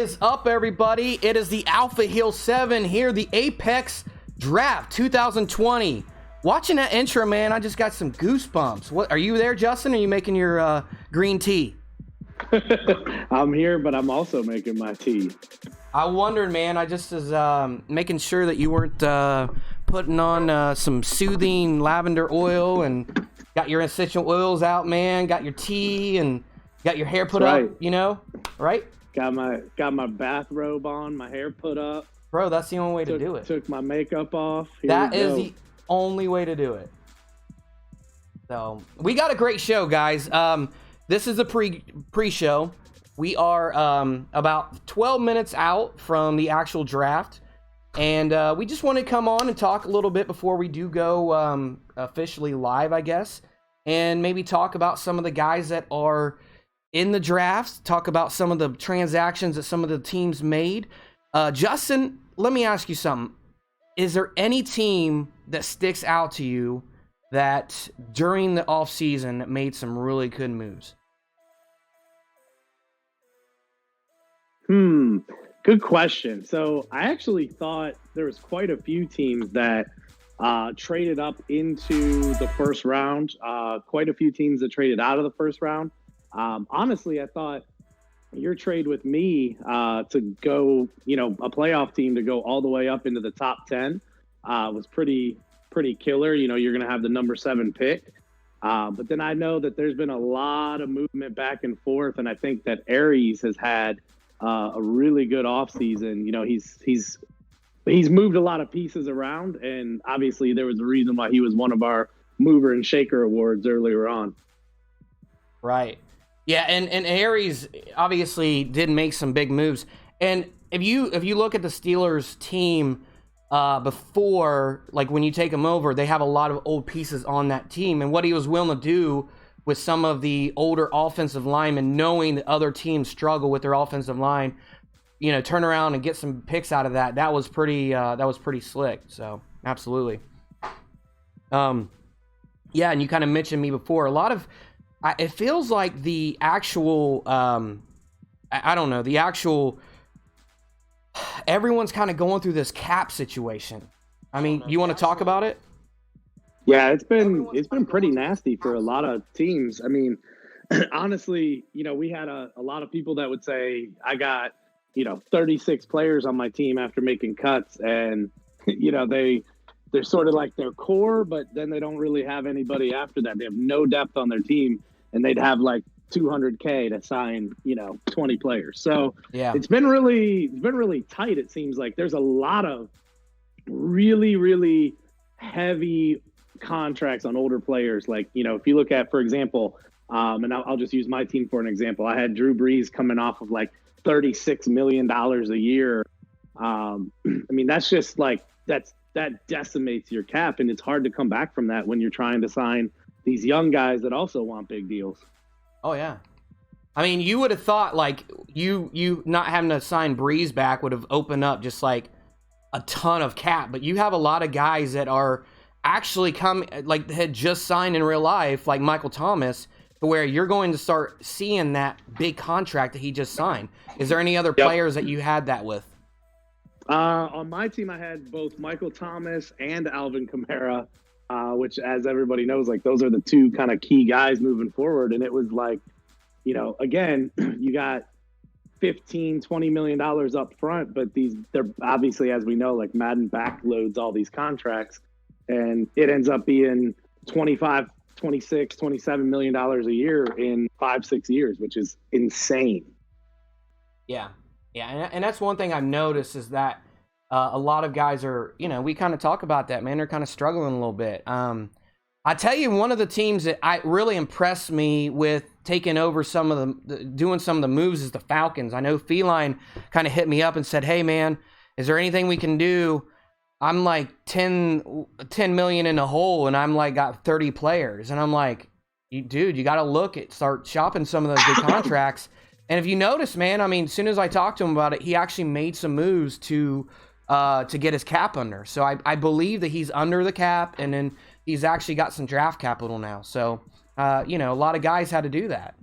is up, everybody? It is the Alpha Hill 7 here, the Apex Draft 2020. Watching that intro, man, I just got some goosebumps. What are you there, Justin? Are you making your green tea? I'm here, but I'm also making my tea. I wondered, man. I just was making sure that you weren't putting on some soothing lavender oil and got your essential oils out, man. Got your tea and got your hair put up, you know, right? Got my bathrobe on, my hair put up. Bro, that's the only way to do it. Took my makeup off. That is the only way to do it. So we got a great show, guys. This is a pre-show. We are about 12 minutes out from the actual draft, and we just want to come on and talk a little bit before we do go officially live, I guess, and maybe talk about some of the guys that are in the draft, talk about some of the transactions that some of the teams made. Justin, let me ask you something. Is there any team that sticks out to you that during the offseason made some really good moves? Good question. So I actually thought there was quite a few teams that traded up into the first round. Quite a few teams that traded out of the first round. Honestly, I thought your trade with me to go, a playoff team to go all the way up into the top 10 was pretty killer. You're going to have the number 7 pick. But then I know that there's been a lot of movement back and forth, and I think that Aries has had a really good offseason. He's moved a lot of pieces around, and obviously there was a reason why he was one of our mover and shaker awards earlier on. Right. Yeah, and Aries obviously did make some big moves. And if you look at the Steelers team before, like when you take them over, they have a lot of old pieces on that team. And what he was willing to do with some of the older offensive linemen, knowing that other teams struggle with their offensive line, turn around and get some picks out of that. That was pretty slick. So absolutely. Yeah, and you kind of mentioned me before. A lot of it feels like the actual, I don't know, the actual, everyone's kind of going through this cap situation. I mean, you want to talk about it? Yeah, it's been pretty nasty for a lot of teams. I mean, honestly, we had a lot of people that would say, I got, 36 players on my team after making cuts, and, they're sort of like their core, but then they don't really have anybody after that. They have no depth on their team, and they'd have like $200K to sign, 20 players. So yeah, it's been really tight. It seems like there's a lot of really, really heavy contracts on older players. Like, if you look at, for example, and I'll just use my team for an example. I had Drew Brees coming off of like $36 million a year. I mean, that's just like, that decimates your cap, and it's hard to come back from that when you're trying to sign these young guys that also want big deals. Oh yeah. I mean, you would have thought like you not having to sign Breeze back would have opened up just like a ton of cap, but you have a lot of guys that are actually had just signed in real life, like Michael Thomas, to where you're going to start seeing that big contract that he just signed. Is there any other players that you had that with? On my team, I had both Michael Thomas and Alvin Kamara, which, as everybody knows, like those are the two kind of key guys moving forward. And it was like, again, you got $15-20 million up front, but they're obviously, as we know, like Madden backloads all these contracts, and it ends up being $25, $26, $27 million a year in 5-6 years, which is insane. Yeah. Yeah, and that's one thing I've noticed is that a lot of guys are, we kind of talk about that, man. They're kind of struggling a little bit. I tell you, one of the teams that really impressed me with taking over doing some of the moves is the Falcons. I know Feline kind of hit me up and said, hey, man, is there anything we can do? I'm like 10 million in the hole, and I'm like got 30 players. And I'm like, dude, you got to start shopping some of those big contracts. And if you notice, man, I mean, as soon as I talked to him about it, he actually made some moves to get his cap under. So I believe that he's under the cap, and then he's actually got some draft capital now. So, a lot of guys had to do that,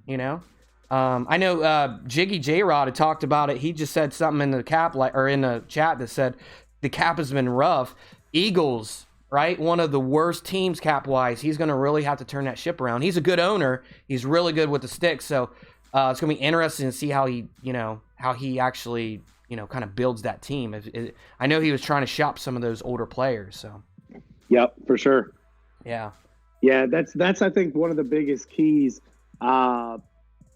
I know Jiggy J Rod had talked about it. He just said something in the in the chat that said the cap has been rough. Eagles, right? One of the worst teams cap wise. He's going to really have to turn that ship around. He's a good owner. He's really good with the sticks. So it's going to be interesting to see how he actually, kind of builds that team. I know he was trying to shop some of those older players. So. Yep, for sure. Yeah. Yeah, that's I think one of the biggest keys.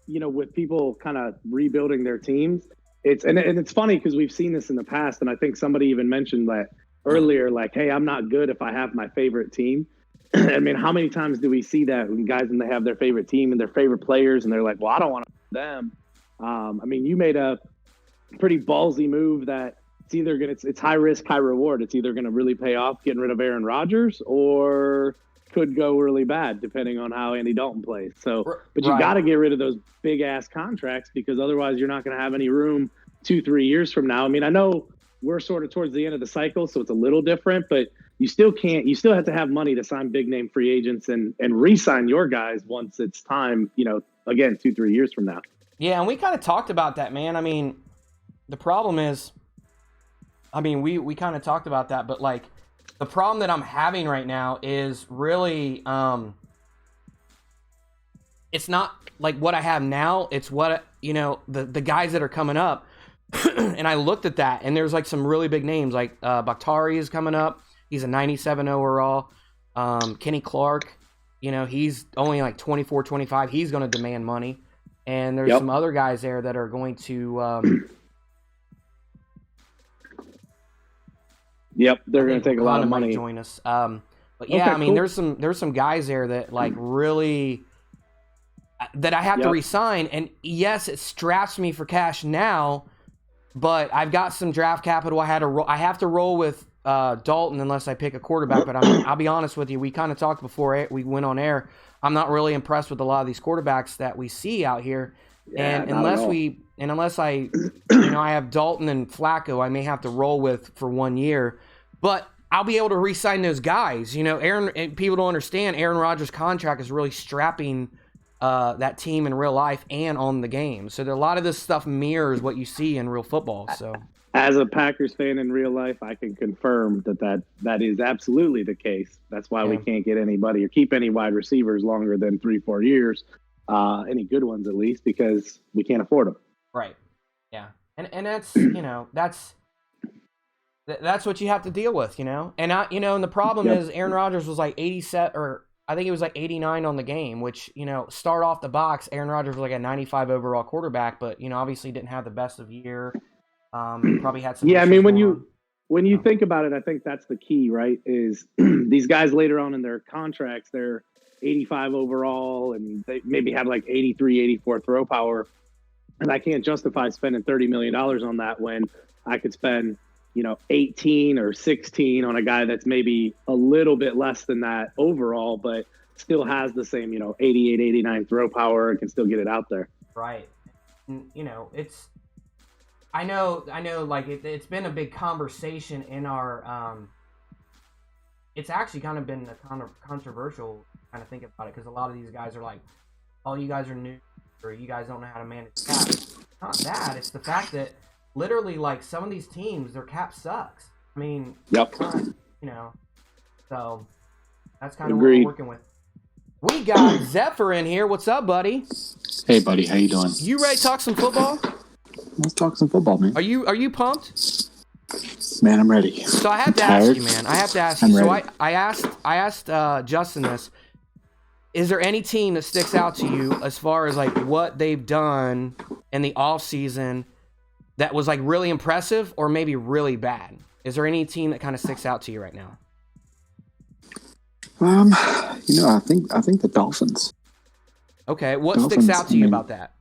With people kind of rebuilding their teams, it's funny because we've seen this in the past, and I think somebody even mentioned that earlier, like, hey, I'm not good if I have my favorite team. I mean, how many times do we see that when guys when they have their favorite team and their favorite players, and they're like, well, I don't want them. I mean, you made a pretty ballsy move that it's high risk, high reward. It's either gonna really pay off getting rid of Aaron Rodgers, or could go really bad depending on how Andy Dalton plays. So, but you got to get rid of those big ass contracts, because otherwise you're not going to have any room 2-3 years from now. I mean, I know we're sort of towards the end of the cycle, so it's a little different, but you still have to have money to sign big name free agents and re-sign your guys once it's time, again, 2-3 years from now. Yeah. And we kind of talked about that, man. I mean, the problem is, we kind of talked about that, but like, the problem that I'm having right now is really, it's not like what I have now. It's what, the guys that are coming up. And I looked at that, and there's like some really big names, like Bakhtari is coming up. He's a 97 overall. Kenny Clark, he's only like 24, 25. He's going to demand money. And there's some other guys there that are going to... Yep, they're going to take a lot of money. Join us, but yeah, okay, cool. there's some guys there that like really that I have to re-sign, and yes, it straps me for cash now, but I've got some draft capital. I have to roll with Dalton unless I pick a quarterback. But I'll be honest with you, we kind of talked before we went on air. I'm not really impressed with a lot of these quarterbacks that we see out here, and unless I I have Dalton and Flacco, I may have to roll with for 1 year, but I'll be able to re-sign those guys. People don't understand Aaron Rodgers' contract is really strapping that team in real life and on the game. So a lot of this stuff mirrors what you see in real football. So, as a Packers fan in real life, I can confirm that is absolutely the case. That's why we can't get anybody or keep any wide receivers longer than 3-4 years, any good ones at least, because we can't afford them. Right. Yeah. And that's, that's what you have to deal with, and and the problem is Aaron Rodgers was like 87, or I think it was like 89 on the game, which, start off the box, Aaron Rodgers was like a 95 overall quarterback, but, obviously didn't have the best of year. Probably had some. Yeah. I mean, when you think about it, I think that's the key, right? Is these guys later on in their contracts, they're 85 overall and they maybe have like 83, 84 throw power. And I can't justify spending $30 million on that when I could spend, 18 or 16 on a guy that's maybe a little bit less than that overall, but still has the same, 88, 89 throw power and can still get it out there. Right. And, I know like it's been a big conversation in our, it's actually kind of been a kind of controversial kind of think about it, because a lot of these guys are like, oh, you guys are new, or you guys don't know how to manage cap. It's not that. It's the fact that literally, like, some of these teams, their cap sucks. I mean, so that's kind of what we're working with. We got Zephyr in here. What's up, buddy? Hey, buddy. How you doing? You ready to talk some football? Let's talk some football, man. Are you pumped? Man, I'm ready. So I have to ask you, man. So I asked Justin this. Is there any team that sticks out to you as far as like what they've done in the off season that was like really impressive or maybe really bad? Is there any team that kind of sticks out to you right now? I think the Dolphins. Okay, what sticks out to you about that?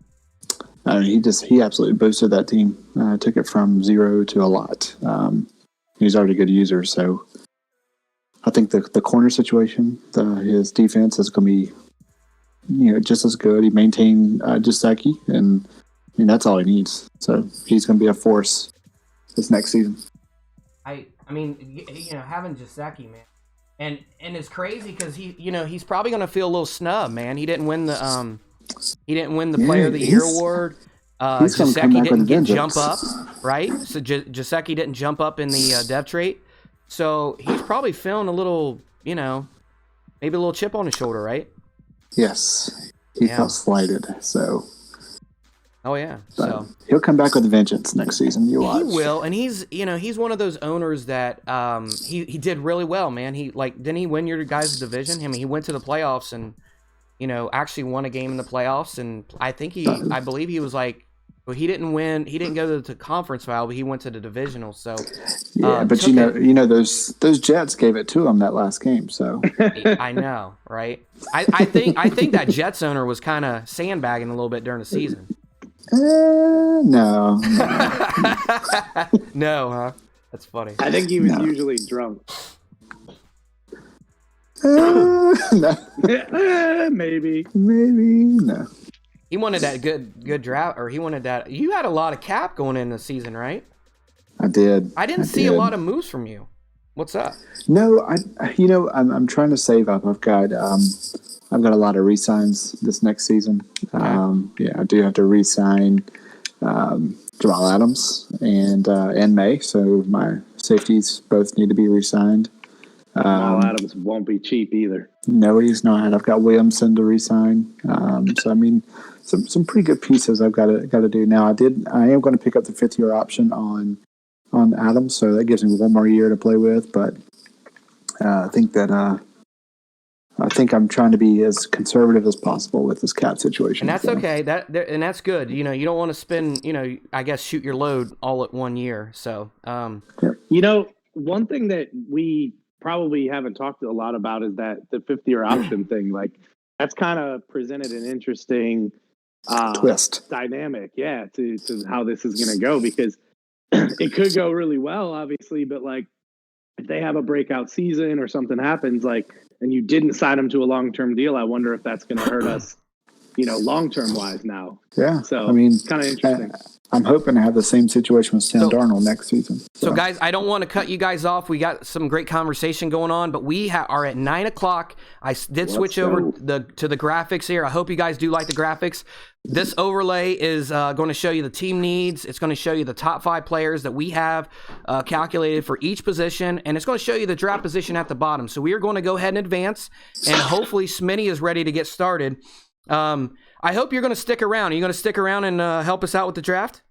He absolutely boosted that team. Took it from 0 to a lot. He's already a good user, so I think the corner situation, his defense is going to be, just as good. He maintained Gesicki, and that's all he needs. So he's going to be a force this next season. I mean, having Gesicki, man, and it's crazy because he's probably going to feel a little snub, man. He didn't win the He didn't win the Player of the Year award. He's going to come back with a didn't vengeance. jump up, right? So Jaceki didn't jump up in the dev trait. So he's probably feeling a little, maybe a little chip on his shoulder, right? Yes. He felt slighted, so... Oh yeah, But so he'll come back with a vengeance next season. You watch. he will, and he's one of those owners that he did really well, man. He didn't he win your guys' division? I mean, he went to the playoffs and actually won a game in the playoffs, and I believe he was like, well, he didn't win, he didn't go to the conference final, but he went to the divisional. So yeah, but those Jets gave it to him that last game. So I know, right? I think that Jets owner was kind of sandbagging a little bit during the season. No. No, huh? That's funny. I think he was usually drunk. No. Maybe No. He wanted that good draft, or he wanted that. You had a lot of cap going in the season, right? I did. I didn't see a lot of moves from you. What's up? No, I'm trying to save up. I've got a lot of re-signs this next season. Okay. I do have to re-sign Jamal Adams and May, so my safeties both need to be re-signed. Jamal Adams won't be cheap either. No, he's not. I've got Williamson to re-sign. So I mean, some pretty good pieces I've got to do now. I am going to pick up the 5th-year option on Adams, so that gives me one more year to play with. But I think I'm trying to be as conservative as possible with this cap situation. And that's okay. And that's good. You don't want to spend, I guess, shoot your load all at 1 year. So, one thing that we probably haven't talked a lot about is that the 5th-year option thing. Like, that's kind of presented an interesting twist dynamic, to how this is going to go, because it could go really well, obviously, but like if they have a breakout season or something happens, like, and you didn't sign them to a long-term deal, I wonder if that's going to hurt us, long-term wise now. Yeah. So I mean, it's kind of interesting. I'm hoping to have the same situation with Sam Darnold next season. So guys, I don't want to cut you guys off. We got some great conversation going on, but we are at 9:00. I did switch over to the graphics here. I hope you guys do like the graphics. This overlay is going to show you the team needs. It's going to show you the top 5 players that we have calculated for each position, and it's going to show you the draft position at the bottom. So we are going to go ahead and advance, and hopefully Smitty is ready to get started. I hope you're going to stick around. Are you going to stick around and help us out with the draft?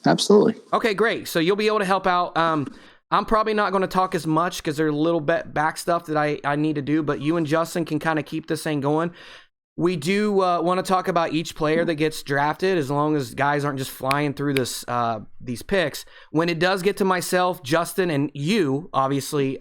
Absolutely. Okay, great. So you'll be able to help out. I'm probably not going to talk as much because there's a little bit back stuff that I need to do, but you and Justin can kind of keep this thing going. We do want to talk about each player that gets drafted, as long as guys aren't just flying through these picks. When it does get to myself, Justin, and you, obviously,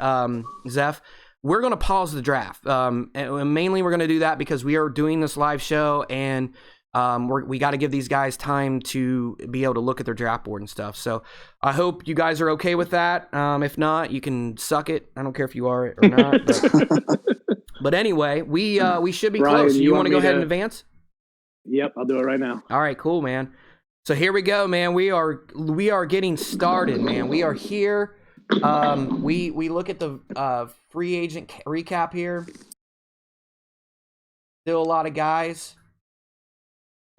Zeph, we're going to pause the draft. And mainly we're going to do that because we are doing this live show, and we got to give these guys time to be able to look at their draft board and stuff. So I hope you guys are okay with that. If not, you can suck it. I don't care if you are or not. But anyway, we should be Brian, close. You want to go ahead and advance? Yep, I'll do it right now. All right, cool, man. So here we go, man. We are getting started, man. We are here. We look at the free agent recap here. Still a lot of guys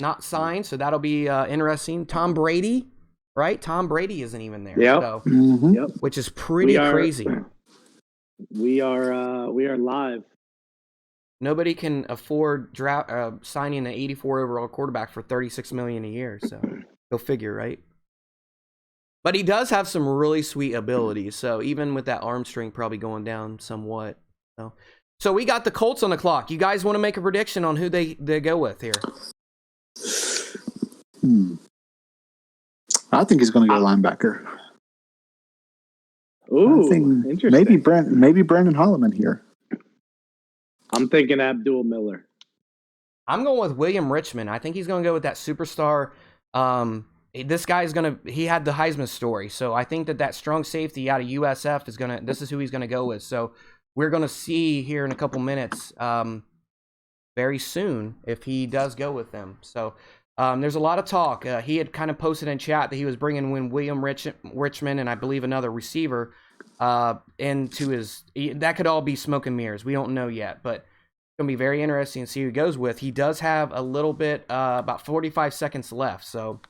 not signed, so that'll be interesting. Tom Brady, right? Tom Brady isn't even there. Yep. So, Yep. Which is pretty crazy. We are live. Nobody can afford signing an 84 overall quarterback for $36 million a year. So go figure, right? But he does have some really sweet abilities. So even with that arm strength probably going down somewhat. So we got the Colts on the clock. You guys want to make a prediction on who they go with here? I think he's going to go linebacker. Ooh, I think interesting. maybe Brandon Holloman here. I'm thinking Abdul Miller. I'm going with William Richmond. I think he's going to go with that superstar. This guy he had the Heisman story. So I think that strong safety out of USF this is who he's going to go with. So we're going to see here in a couple minutes, very soon, if he does go with them. So there's a lot of talk. He had kind of posted in chat that he was bringing in William Richmond and I believe another receiver into his. That could all be smoke and mirrors. We don't know yet, but going to be very interesting to see who he goes with. He does have a little bit, about 45 seconds left. So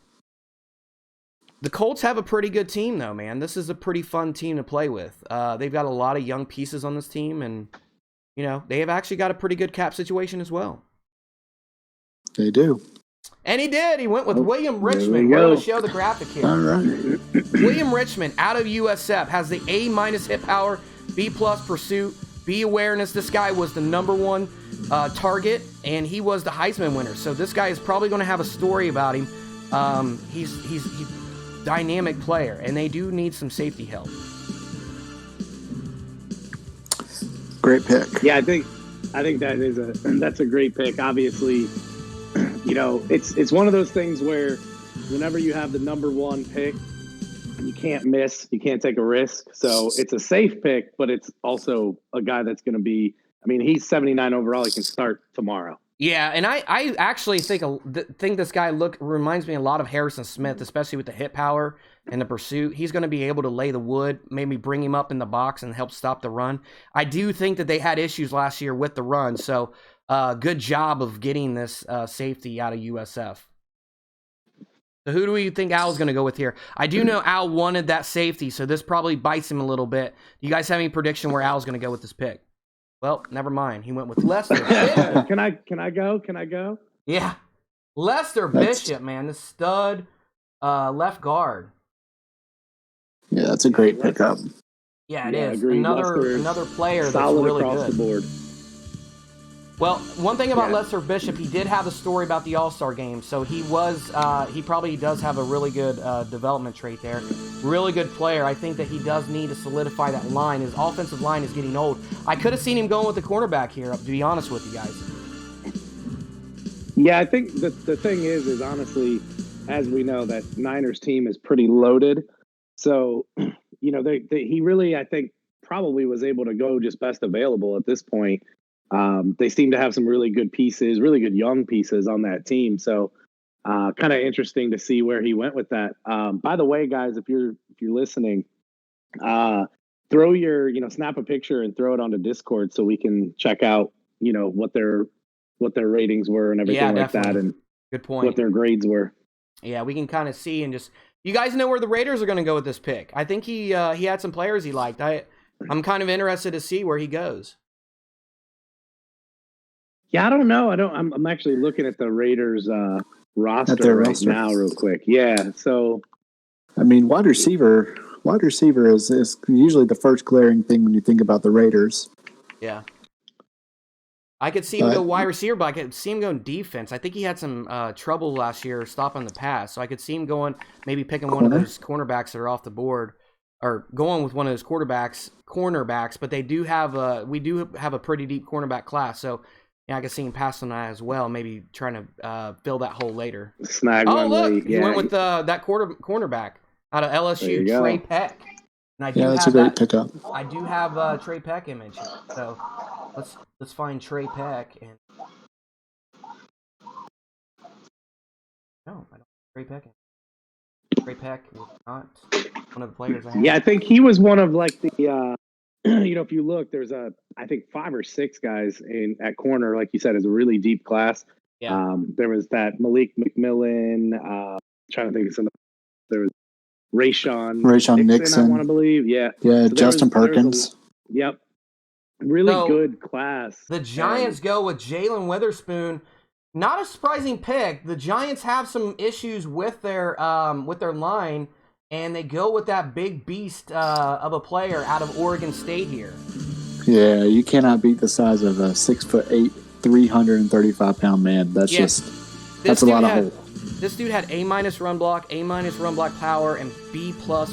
the Colts have a pretty good team, though, man. This is a pretty fun team to play with. They've got a lot of young pieces on this team, and, they have actually got a pretty good cap situation as well. They do. And he did. He went with William Richmond. We're going to show the graphic here. All right. William Richmond, out of USF, has the A- hit power, B+ pursuit, B awareness. This guy was the number one target, and he was the Heisman winner. So this guy is probably going to have a story about him. He's a dynamic player, and they do need some safety help. Great pick. Yeah, I think that's a great pick. Obviously, it's one of those things where whenever you have the number one pick, you can't miss, you can't take a risk. So it's a safe pick, but it's also a guy that's going to be, he's 79 overall. He can start tomorrow. Yeah, and I actually think this guy reminds me a lot of Harrison Smith, especially with the hit power and the pursuit. He's going to be able to lay the wood, maybe bring him up in the box and help stop the run. I do think that they had issues last year with the run, so good job of getting this safety out of USF. So who do we think Al's going to go with here? I do know Al wanted that safety, so this probably bites him a little bit. Do you guys have any prediction where Al's going to go with this pick? Well, never mind. He went with Lester. Can I go? Yeah. Lester Bishop, man. The stud left guard. Yeah, that's a great pickup. Yeah, it is. Another player that's really across good. The board. Well, one thing about Lester Bishop, he did have a story about the All-Star game, so he probably does have a really good development trait there. Really good player. I think that he does need to solidify that line. His offensive line is getting old. I could have seen him going with the cornerback here, to be honest with you guys. Yeah, I think the thing is honestly, as we know, that Niners team is pretty loaded. So, he really, I think, probably was able to go just best available at this point. They seem to have some really good pieces, really good young pieces on that team. So kind of interesting to see where he went with that. By the way, guys, if you're listening, throw your, snap a picture and throw it onto Discord so we can check out, what their ratings were and everything like that. And good point. What their grades were. Yeah, we can kind of see and just, you guys know where the Raiders are going to go with this pick. I think he had some players he liked. I'm kind of interested to see where he goes. Yeah, I don't know. I'm actually looking at the Raiders roster right now real quick. Yeah, so wide receiver is usually the first glaring thing when you think about the Raiders. Yeah. I could see him go wide receiver, but I could see him going defense. I think he had some trouble last year stopping the pass, so I could see him going, maybe picking one of those cornerbacks that are off the board, or going with one of those cornerbacks. But we do have a pretty deep cornerback class, so yeah, I can see him passing that as well. Maybe trying to fill that hole later. Snag one. Look, he went with that cornerback out of LSU, Trey Peck. And that's a great pickup. I do have Trey Peck image, so let's find Trey Peck and. No, I don't. Trey Peck. Trey Peck is not one of the players I have. Yeah, I think he was one of like the. If you look, there's I think 5 or 6 guys at corner, like you said, is a really deep class. Yeah. There was that Malik McMillan. Trying to think of some. There was Rayshon Nixon, I want to believe. Yeah. Yeah. So Justin Perkins. Yep. Really good class. The Giants go with Jalen Witherspoon. Not a surprising pick. The Giants have some issues with their line. And they go with that big beast of a player out of Oregon State here. Yeah, you cannot beat the size of a 6'8", 335-pound man. That's a lot of hole. This dude had A- run block, A- run block power, and B+ power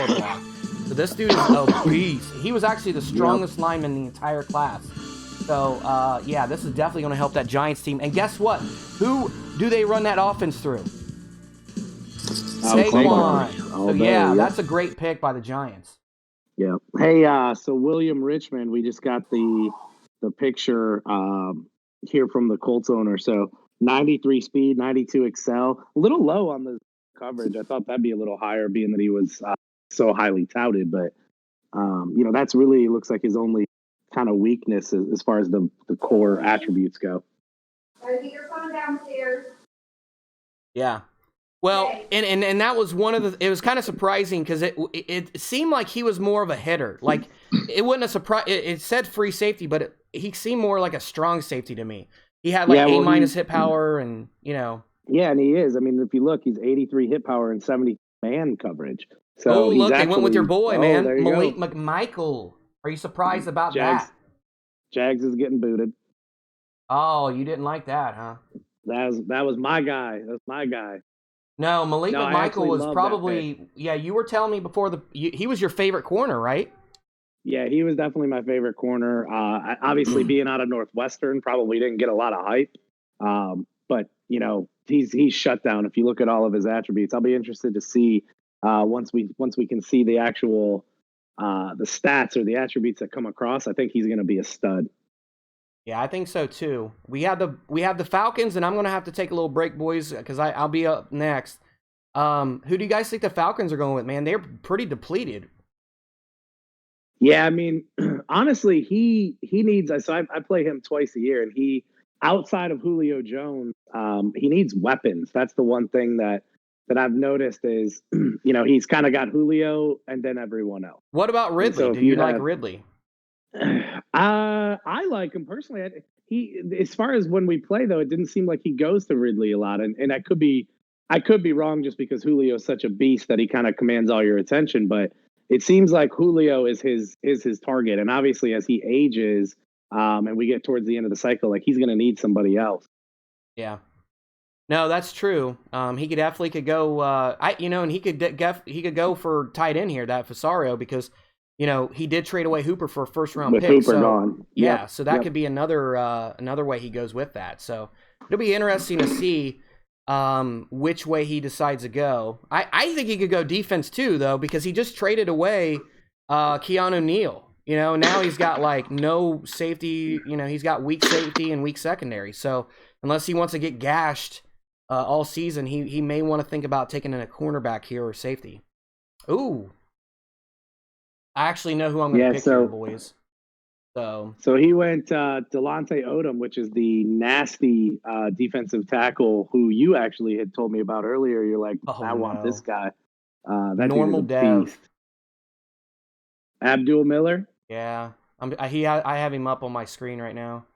block. So this dude is a beast. He was actually the strongest lineman in the entire class. So, this is definitely going to help that Giants team. And guess what? Who do they run that offense through? Saquon. That's a great pick by the Giants. Yeah. Hey, so William Richmond, we just got the picture here from the Colts owner. So 93 speed, 92 excel. A little low on the coverage. I thought that'd be a little higher, being that he was so highly touted. But that's really looks like his only kind of weakness as far as the core attributes go. Get your phone downstairs. Yeah. Well, and that was one of the. It was kind of surprising because it seemed like he was more of a hitter. Like it wasn't a surprise. It said free safety, but he seemed more like a strong safety to me. He had like A- hit power, and Yeah, and he is. I mean, if you look, he's 83 hit power and 70 man coverage. So look, they went with your boy, man, Malik go. McMichael. Are you surprised about Jags, that? Jags is getting booted. Oh, you didn't like that, huh? That was my guy. That's my guy. No, Malik McMichael was probably you were telling me before he was your favorite corner, right? Yeah, he was definitely my favorite corner. Obviously, being out of Northwestern, probably didn't get a lot of hype. But he's shut down. If you look at all of his attributes, I'll be interested to see once we can see the actual the stats or the attributes that come across. I think he's going to be a stud. Yeah, I think so too. We have the Falcons, and I'm gonna have to take a little break, boys, because I'll be up next. Who do you guys think the Falcons are going with? Man, they're pretty depleted. Yeah, I mean, honestly, he needs. So I play him twice a year, and he outside of Julio Jones, he needs weapons. That's the one thing that I've noticed is he's kind of got Julio and then everyone else. What about Ridley? So do you like Ridley? I like him personally. He, as far as when we play though, it didn't seem like he goes to Ridley a lot, and I could be wrong just because Julio is such a beast that he kind of commands all your attention. But it seems like Julio is his target, and obviously as he ages, and we get towards the end of the cycle, like he's going to need somebody else. Yeah. No, that's true. He definitely could go. And he could go for tight end here, that Fasario, because he did trade away Hooper for a first-round pick. With Hooper gone. Yeah, so that could be another way he goes with that. So it'll be interesting to see which way he decides to go. I think he could go defense too, though, because he just traded away Keanu Neal. Now he's got like no safety. He's got weak safety and weak secondary. So unless he wants to get gashed all season, he may want to think about taking in a cornerback here or safety. Ooh. I actually know who I'm going to pick here, boys. So he went Delonte Odom, which is the nasty defensive tackle who you actually had told me about earlier. You're like, I want this guy. That normal dev. Beast. Abdul Miller? Yeah. I have him up on my screen right now.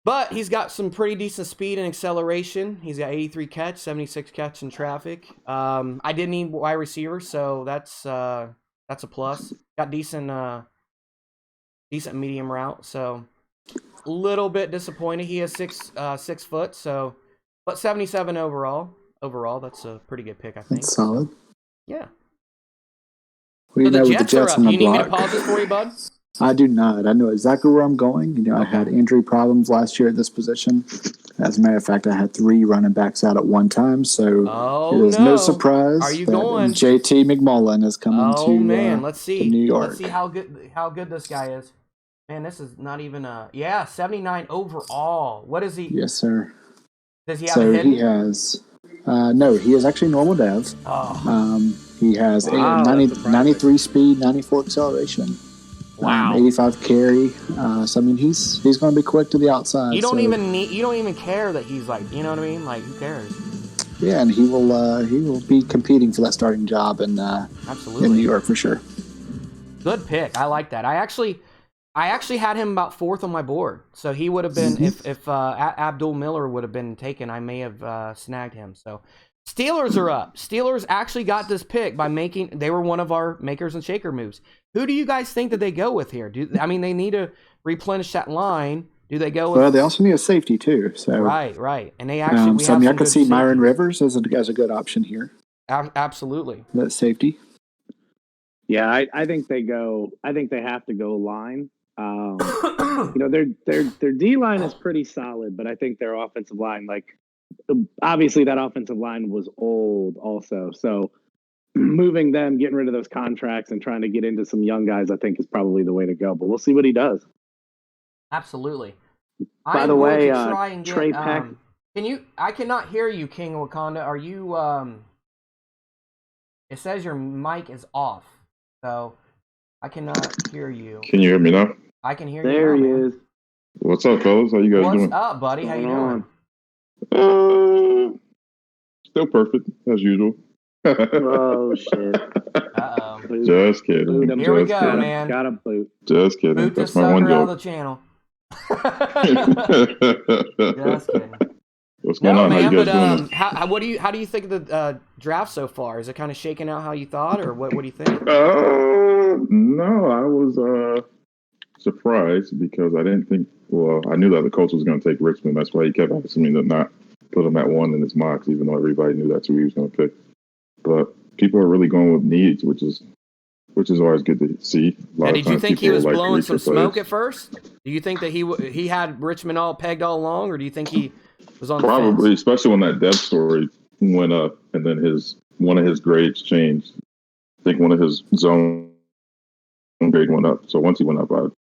But he's got some pretty decent speed and acceleration. He's got 83 catch, 76 catch in traffic. I did need wide receiver, so that's a plus. Got decent medium route, so a little bit disappointed. He is 6 foot, so but 77 overall. Overall, that's a pretty good pick, I think. That's solid. Yeah. What do you know the with the Jets are up. on the Do you block? need me to pause this for you, bud? I do not. I know exactly where I'm going. I had injury problems last year at this position. As a matter of fact, I had 3 running backs out at one time, so it is no surprise Are you that going? JT McMullen is coming to let's see. to New York. Let's see how good this guy is. Man, this is not even 79 overall. What is he? Yes, sir. Does he have a hidden? He has no, he is actually normal dev. He has 93 speed, 94 acceleration. Wow. 85 carry. So I mean, he's going to be quick to the outside. You don't even care that he's like, you know what I mean? Like, who cares? Yeah, and he will be competing for that starting job in New York for sure. Good pick. I like that. I actually had him about 4th on my board. So he would have been if Abdul Miller would have been taken, I may have snagged him. So Steelers are up. Steelers actually got this pick by they were one of our makers and shaker moves. Who do you guys think that they go with here? They need to replenish that line. Do they go with? Well, they also need a safety too. So right, and they actually. I could see Myron Rivers as a good option here. Absolutely. That safety. Yeah, I think they go. I think they have to go line. Their D line is pretty solid, but I think their offensive line, obviously that offensive line was old also. So moving them, getting rid of those contracts and trying to get into some young guys, I think is probably the way to go, but we'll see what he does. Absolutely. By the way, Trey Peck. I cannot hear you, King of Wakanda. Are you, it says your mic is off, so I cannot hear you. Can you hear me now? I can hear you. There now, he man. is. What's up, fellas? How you guys What's doing? up, buddy? How you Going doing? on? Still perfect as usual. Oh shit! Uh-oh. Boot. Just kidding. Boot him. Here we Just go, kidding. man. Got a boot. Just kidding. Boot That's this my one sucker out of joke. the channel. What's Just kidding. going No, on? How man, you guys but doing? how do you think of the draft so far? Is it kind of shaking out how you thought, or what do you think? No, I was surprised because I didn't think. Well, I knew that the coach was going to take Richmond. That's why he kept asking me to not put him at 1 in his mocks, even though everybody knew that's who he was going to pick. But people are really going with needs, which is always good to see. Now, did you think he was blowing some smoke at at first? Do you think that he had Richmond all pegged all along, or do you think he was on Probably, the fence? especially when that depth story went up, and then one of his grades changed. I think one of his zone grade went up. So once he went up,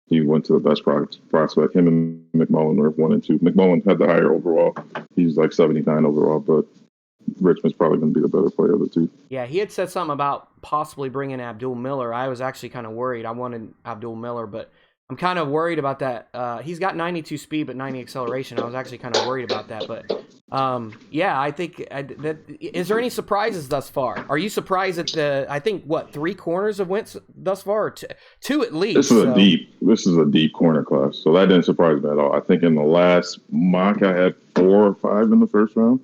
he went to the best prospect. Him and McMullen were 1 and 2. McMullen had the higher overall. He's like 79 overall, but Richmond's probably going to be the better player of the two. Yeah, he had said something about possibly bringing Abdul Miller. I was actually kind of worried. I wanted Abdul Miller, but I'm kind of worried about that. He's got 92 speed, but 90 acceleration. I was actually kind of worried about that. But yeah, I think is there any surprises thus far? Are you surprised at I think 3 corners have went thus far, or two at least? This is a deep corner class, so that didn't surprise me at all. I think in the last mock I had 4 or 5 in the first round.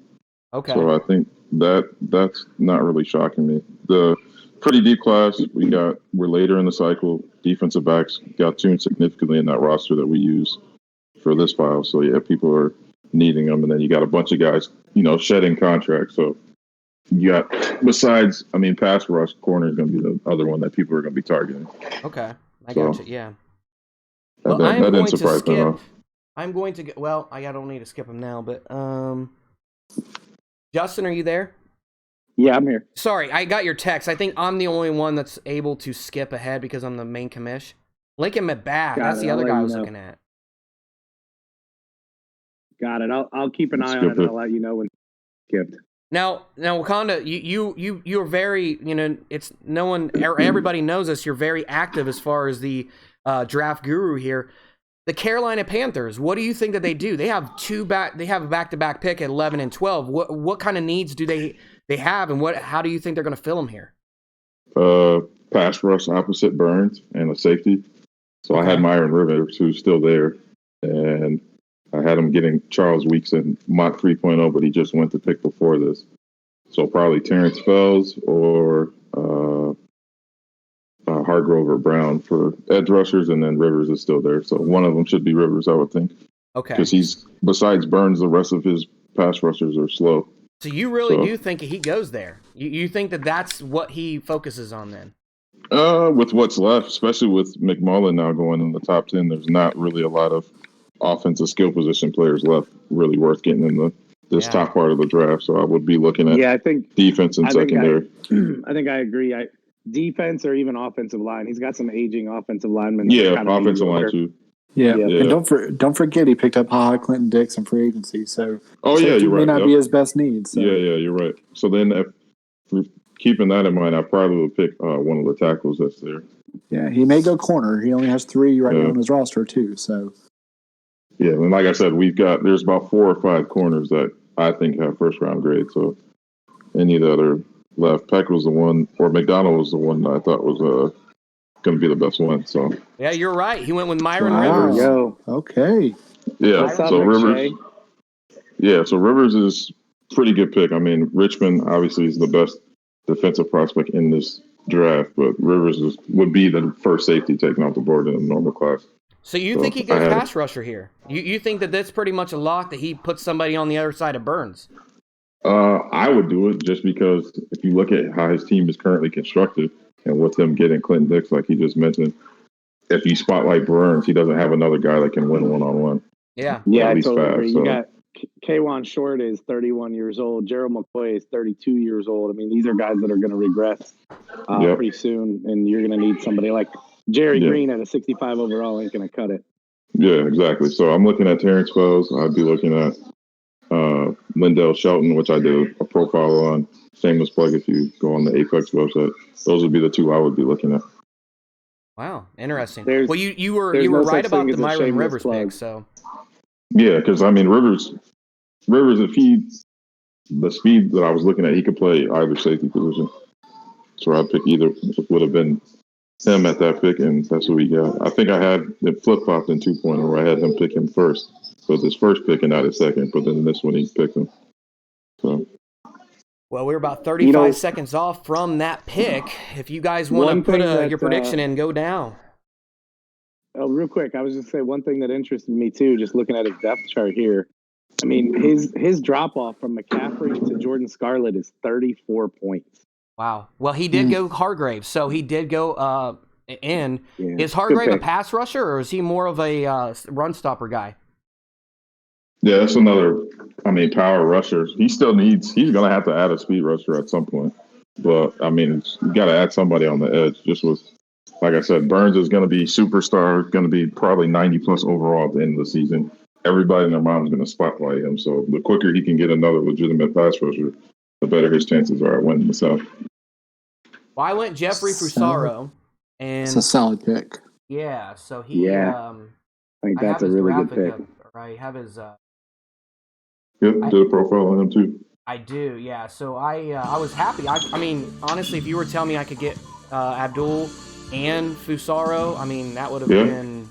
Okay. So I think that's not really shocking me. The pretty deep class we're later in the cycle. Defensive backs got tuned significantly in that roster that we use for this file. So yeah, people are needing them, and then you got a bunch of guys, shedding contracts. So you got pass rush corner is going to be the other one that people are going to be targeting. Okay, I got you. Yeah. That Well, I'm didn't going to surprise me at all. skip. I'm going to get. Well, I don't need to skip him now, but Justin, are you there? Yeah, I'm here. Sorry, I got your text. I think I'm the only one that's able to skip ahead because I'm the main commish. Lincoln McBath, that's the other guy I was looking at. Got it. I'll keep an eye on it and I'll let you know when skipped. Now, Wakanda, you're very, it's no one, everybody knows this. You're very active as far as the draft guru here. The Carolina Panthers, what do you think that they do? They have a back-to-back pick at 11 and 12. What kind of needs do they have, and how do you think they're going to fill them here? Pass rush opposite Burns and a safety. So okay. I had Myron Rivers, who's still there, and I had him getting Charles Weeks in mock 3.0, but he just went to pick before this. So probably Terrence Fells or Hargrove or Brown for edge rushers, and then Rivers is still there. So one of them should be Rivers, I would think. Okay. Because he's, besides Burns, the rest of his pass rushers are slow. So you really do think he goes there? You think that that's what he focuses on then? With what's left, especially with McMullen now going in the top 10, there's not really a lot of offensive skill position players left really worth getting in this top part of the draft. So I would be looking at I think defense and secondary. I think I agree. Defense or even offensive line. He's got some aging offensive linemen. Yeah, offensive line too. Yeah. And don't forget he picked up Clinton Dix in free agency. So you're right. May not be his best need. So. Yeah, you're right. So then, if keeping that in mind, I probably would pick one of the tackles that's there. Yeah, he may go corner. He only has 3 right now on his roster too. So. Yeah, and like I said, there's about 4 or 5 corners that I think have first round grades. So any of the other left, Peck was the one, or McDonald was the one that I thought was going to be the best one. So yeah, you're right. He went with Myron Rivers. Yo. Okay. Yeah. So Rivers. Yeah. So Rivers is pretty good pick. I mean, Richmond obviously is the best defensive prospect in this draft, but Rivers would be the first safety taken off the board in a normal class. So you think he goes pass rusher here? You think that that's pretty much a lock that he puts somebody on the other side of Burns? I would do it just because if you look at how his team is currently constructed and with them getting Clinton Dix, like he just mentioned, if you spotlight Burns, he doesn't have another guy that can win one-on-one. Yeah. Yeah, I totally agree. You got K'Wan Short is 31 years old. Gerald McCoy is 32 years old. I mean, these are guys that are going to regress pretty soon, and you're going to need somebody like Jerry Green at a 65 overall ain't going to cut it. Yeah, exactly. So I'm looking at Terrence Fells. I'd be looking at Lindell Shelton, which I did a profile on. Shameless plug if you go on the Apex website. Those would be the 2 I would be looking at. Wow, interesting. There's- Well, you were there's no right such about thing the as a Myron shameless Rivers plug. pick. So Yeah, because I mean Rivers, if the speed that I was looking at, he could play either safety position. So I'd pick either. It would have been him at that pick, and that's what we got. I think I had it flip flopped in 2.0 where I had him pick him first, with his first pick and not his second. But then this one he picked him. So. well, we're about 35 seconds off from that pick. If you guys want One to put thing that, your prediction in, go down. Oh, real quick, I was just say one thing that interested me too, just looking at his depth chart here. I mean, his drop off from McCaffrey to Jordan Scarlett is 34 points. Wow. Well, he did go Hargrave, so he did go in. Yeah, Is Hargrave good a pick. pass rusher, or is he more of a run stopper guy? Yeah, that's another. I mean, power rusher. He's going to have to add a speed rusher at some point. But I mean, you got to add somebody on the edge. Just with, like I said, Burns is going to be superstar. Going to be probably 90 plus overall at the end of the season. Everybody and their mom is going to spotlight him. So the quicker he can get another legitimate pass rusher, the better his chances are at winning the South. Well, I went Jeffrey Fusaro, and It's a solid pick. yeah, so he. Yeah. I think I have that's a his really good graphic pick. up, or I have his. Yep, did a profile on him too. I do, yeah. So I was happy. I mean, honestly, if you were telling me I could get Abdul and Fusaro, I mean, that would have been,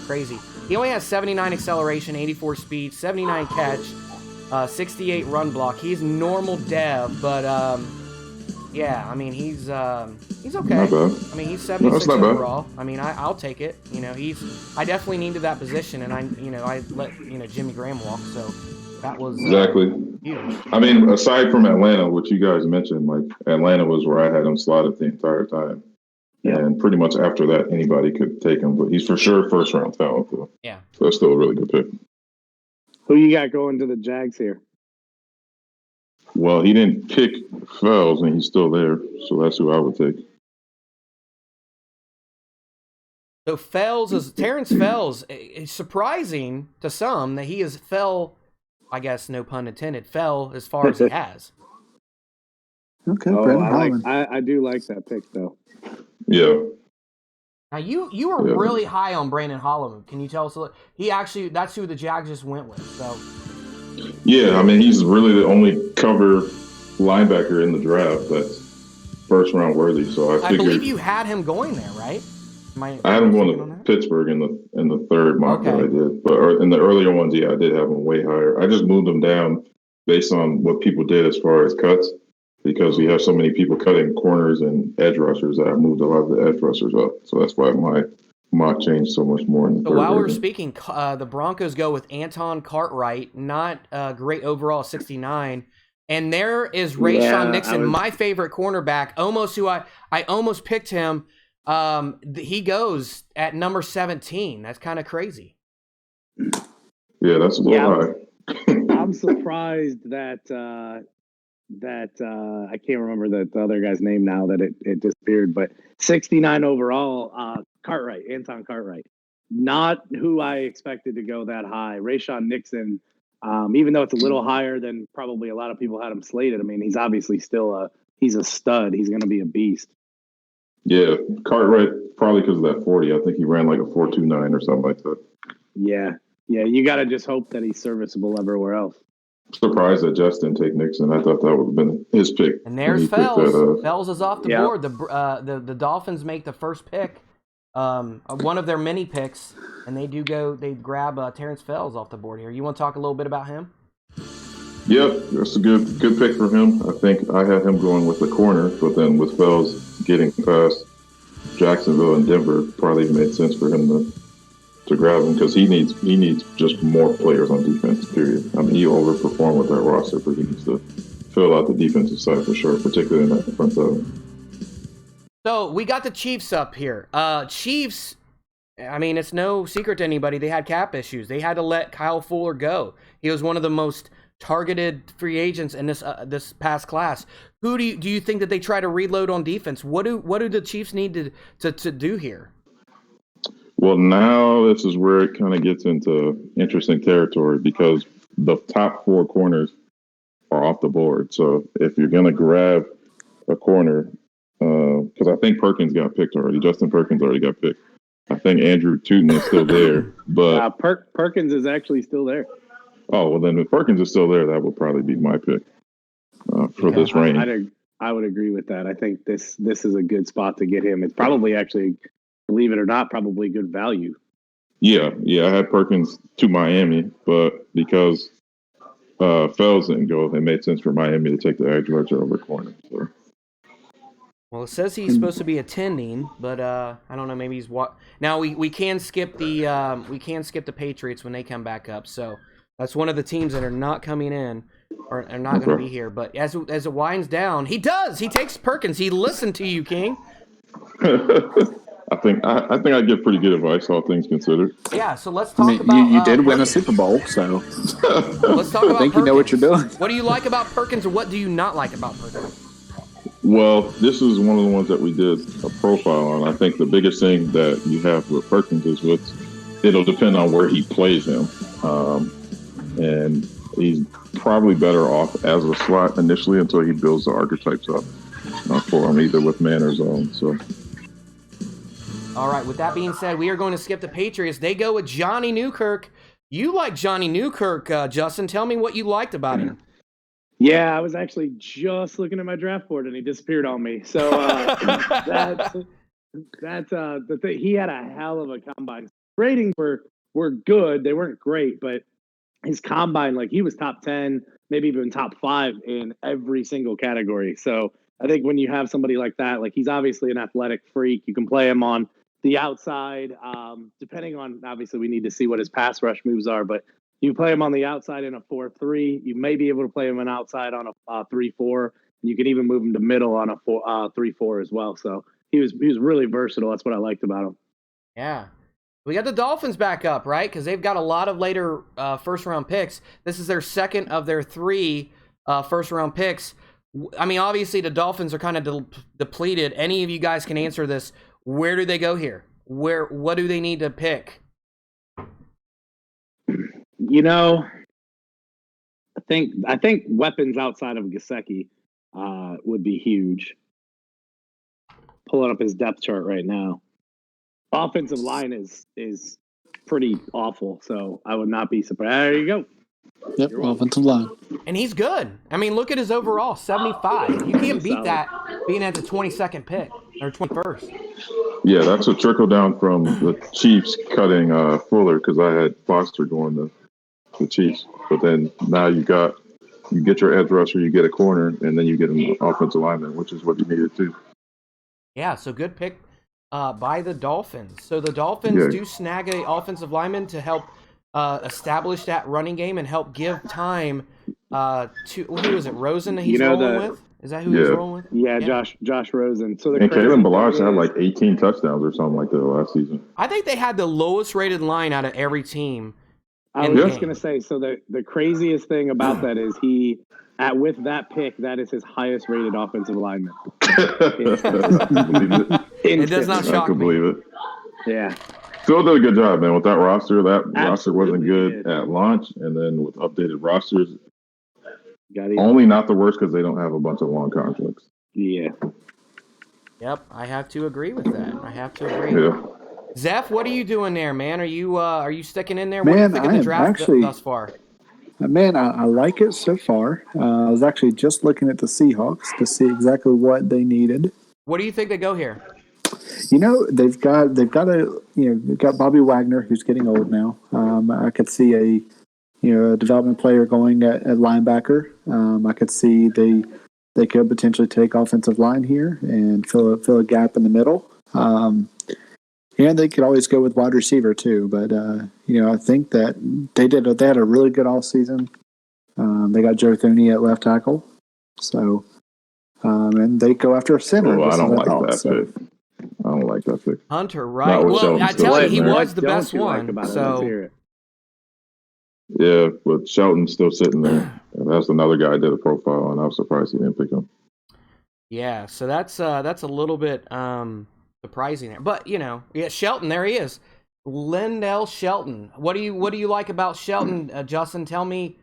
crazy. He only has 79 acceleration, 84 speed, 79 catch, 68 run block. He's normal dev, but yeah, I mean, he's okay. Not bad. I mean, he's 76 not bad. overall. I mean, I'll take it. I definitely needed that position, and I let Jimmy Graham walk, so that was Exactly. huge. I mean, aside from Atlanta, which you guys mentioned, like Atlanta was where I had him slotted the entire time. Yeah. And pretty much after that, anybody could take him. But he's for sure first round talent, though. Yeah. So that's still a really good pick. Who you got going to the Jags here? Well, he didn't pick Fells, and he's still there. So that's who I would take. So Terrence Fells. It's surprising to some that he fell, I guess no pun intended, fell as far as he has. Okay, Oh, Brandon Holland. I do like that pick though. Yeah. Now you were really high on Brandon Holloman. Can you tell us a little? That's who the Jags just went with. So Yeah, I mean, he's really the only cover linebacker in the draft that's first round worthy. So I believe figured you had him going there, right? I had him going to Pittsburgh in the third mock that I did, but in the earlier ones, I did have him way higher. I just moved him down based on what people did as far as cuts, because we have so many people cutting corners and edge rushers that I moved a lot of the edge rushers up. So that's why my mock changed so much more in the So third while we're version. speaking, the Broncos go with Anton Cartwright, not great overall, 69. And there is Rayshon Nixon, my favorite cornerback, almost who I almost picked him. He goes at number 17. That's kind of crazy. Yeah, that's a little high. I'm surprised that I can't remember the other guy's name now that it disappeared, but 69 overall, Anton Cartwright. Not who I expected to go that high. Rayshon Nixon, even though it's a little higher than probably a lot of people had him slated, I mean, he's obviously still he's a stud. He's going to be a beast. Yeah, Cartwright, probably because of that 40. I think he ran like a 4.29 or something like that. Yeah, you got to just hope that he's serviceable everywhere else. Surprised that Jess didn't take Nixon. I thought that would have been his pick. And there's Fells. Fells is off the board. The Dolphins make the first pick, one of their many picks, and they grab Terrence Fells off the board here. You want to talk a little bit about him? Yep, that's a good pick for him. I think I had him going with the corner, but then with Fells getting past Jacksonville and Denver, probably made sense for him to grab him, because he needs just more players on defense, period. I mean, he overperformed with that roster, but he needs to fill out the defensive side for sure, particularly in that front seven. So we got the Chiefs up here. Chiefs, I mean, it's no secret to anybody. They had cap issues. They had to let Kyle Fuller go. He was one of the most targeted free agents in this past class. Who do you think that they try to reload on defense? What do the Chiefs need to do here? Well, now this is where it kind of gets into interesting territory, because the top four corners are off the board. So if you're going to grab a corner, because I think Perkins got picked already. Justin Perkins already got picked. I think Andrew Tootin is still there, but Perkins is actually still there. oh well, then if Perkins is still there, that would probably be my pick for this range. I would agree with that. I think this is a good spot to get him. It's probably actually, believe it or not, probably good value. Yeah. I had Perkins to Miami, but because Fells didn't go, it made sense for Miami to take the edge rusher over corner. So. Well, it says he's supposed to be attending, but I don't know. Maybe he's what. Now we can skip the Patriots when they come back up. So that's one of the teams that are not coming in or are not going to be here. But as it winds down, he does. He takes Perkins. He listened to you, King. I think I give pretty good advice, all things considered. Yeah. So let's talk about. You did win a Super Bowl, so let's talk about. I think you know what you're doing. What do you like about Perkins, or what do you not like about Perkins? Well, this is one of the ones that we did a profile on. I think the biggest thing that you have with Perkins is it'll depend on where he plays him. And he's probably better off as a slot initially until he builds the archetypes up for him, either with man or zone. So. All right, with that being said, we are going to skip the Patriots. They go with Johnny Newkirk. You like Johnny Newkirk, Justin. Tell me what you liked about him. Yeah, I was actually just looking at my draft board and he disappeared on me. So that's the thing. He had a hell of a combine. Ratings were good. They weren't great, but his combine, like he was top 10, maybe even top 5 in every single category. So I think when you have somebody like that, like he's obviously an athletic freak. You can play him on the outside, depending on, obviously we need to see what his pass rush moves are, but you play him on the outside in a 4-3. You may be able to play him on outside on a 3-4. You can even move him to middle on a 3-4 as well. So he was really versatile. That's what I liked about him. Yeah. We got the Dolphins back up, right? Because they've got a lot of later first-round picks. This is their second of their 3 first-round picks. I mean, obviously the Dolphins are kind of depleted. Any of you guys can answer this. Where do they go here? What do they need to pick? You know, I think weapons outside of Gesicki would be huge. Pulling up his depth chart right now. Offensive line is pretty awful, so I would not be surprised. There you go. Yep, offensive line. And he's good. I mean, look at his overall, 75. You can't beat that being at the 22nd pick or 21st. Yeah, that's a trickle down from the Chiefs cutting Fuller because I had Foster going to the Chiefs. But then now you get your edge rusher, you get a corner, and then you get an offensive lineman, which is what you needed too. Yeah, so good pick by the Dolphins. So the Dolphins do snag a offensive lineman to help establish that running game and help give time to who is it? Rosen that he's rolling with? Is that who he's rolling with? Yeah, Josh Rosen. So and Kalen Ballage had like 18 touchdowns or something like that last season. I think they had the lowest rated line out of every team. I was just gonna say. So the craziest thing about that is with that pick, that is his highest rated offensive lineman. It does not shock me. Believe it. Yeah. Still did a good job, man. With that roster, roster wasn't good at launch, and then with updated rosters, only not the worst because they don't have a bunch of long contracts. Yeah. Yep, I have to agree with that. I have to agree. Yeah. Zeph, what are you doing there, man? Are you sticking in there? Man, what do you think of the draft thus far? Man, I like it so far. I was actually just looking at the Seahawks to see exactly what they needed. What do you think they go here? You know, they've got Bobby Wagner, who's getting old now. I could see a development player going at linebacker. I could see they could potentially take offensive line here and fill a gap in the middle. And they could always go with wide receiver too. But I think that they had a really good all season. They got Joe Thuney at left tackle, so and they go after a center. I don't like that pick. I don't like that pick. Hunter, right? Well, I tell you, he was the best one. So yeah, but Shelton's still sitting there. And that's another guy I did a profile on. I was surprised he didn't pick him. Yeah, so that's a little bit surprising there. But Shelton, there he is. Lindell Shelton. What do you like about Shelton, Justin? Tell me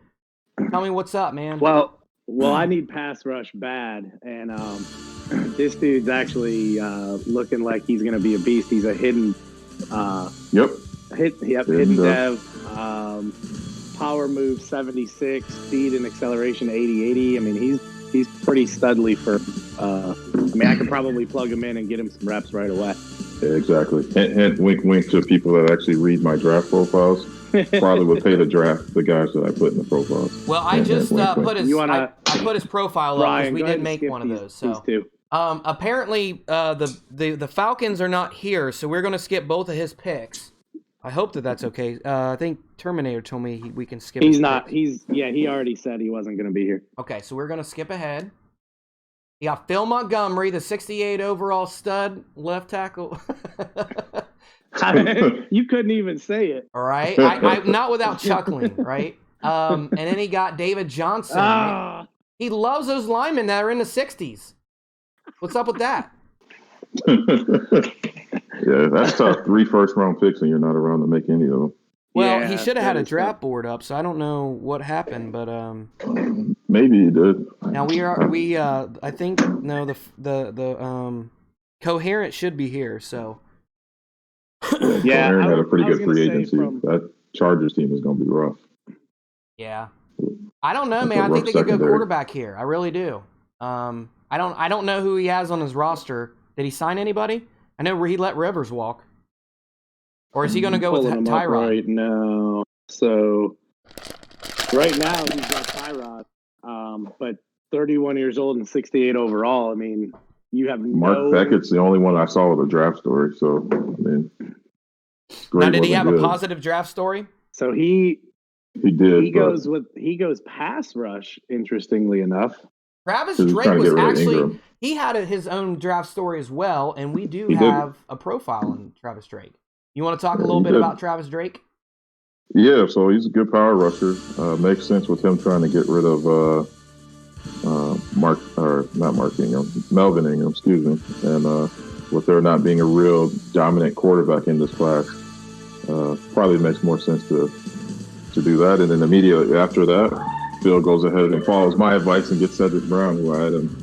what's up, man. Well, I need pass rush bad, and this dude's actually looking like he's going to be a beast. He's a hidden, Yep. hidden dev. Power move 76, speed and acceleration 80-80. I mean, he's pretty studly for. I mean, I could probably plug him in and get him some reps right away. Yeah, exactly. Hint, wink, wink to people that actually read my draft profiles. Probably would pay to draft the guys that I put in the profiles. Well, I just wink, wink. put his I put his profile up Ryan, because we go ahead didn't and make skip one of those. these So two. apparently the Falcons are not here, so we're going to skip both of his picks. I hope that's okay. I think Terminator told me we can skip. He's his not. picks. He already said he wasn't going to be here. Okay, so we're going to skip ahead. You got Phil Montgomery, the 68 overall stud left tackle. You couldn't even say it. All right, I not without chuckling, right? And then he got David Johnson. Ah. He loves those linemen that are in the 60s. What's up with that? Yeah, that's tough. 3 first-round picks, and you're not around to make any of them. Well, Yeah, he should have had that a is draft tough. board up, so I don't know what happened, but Maybe he did. now I think no the Coherent should be here, so Yeah, Aaron had a I pretty was good gonna free say agency. from- That Chargers team is going to be rough. yeah. I don't know, That's man. a I think rough they could go secondary. quarterback here. I really do. I don't know who he has on his roster. Did he sign anybody? I know he let Rivers walk. Or is he going to go with Pulling him up Tyrod? right now. So right now he's got Tyrod, but 31 years old and 68 overall. I mean, you have Mark Beckett's the only one I saw with a draft story. So, I mean, Now, did he wasn't have good. a positive draft story? So he He did. he goes pass rush. Interestingly enough, Travis He was Drake trying to was get rid of actually Ingram. he had his own draft story as well, and we do He did. have a profile on Travis Drake. You want to talk a Yeah, little he bit did. about Travis Drake? Yeah, so he's a good power rusher. Makes sense with him trying to get rid of Melvin Ingram, excuse me, and with there not being a real dominant quarterback in this class, probably makes more sense to do that. And then immediately after that, Phil goes ahead and follows my advice and gets Cedric Brown, who I had him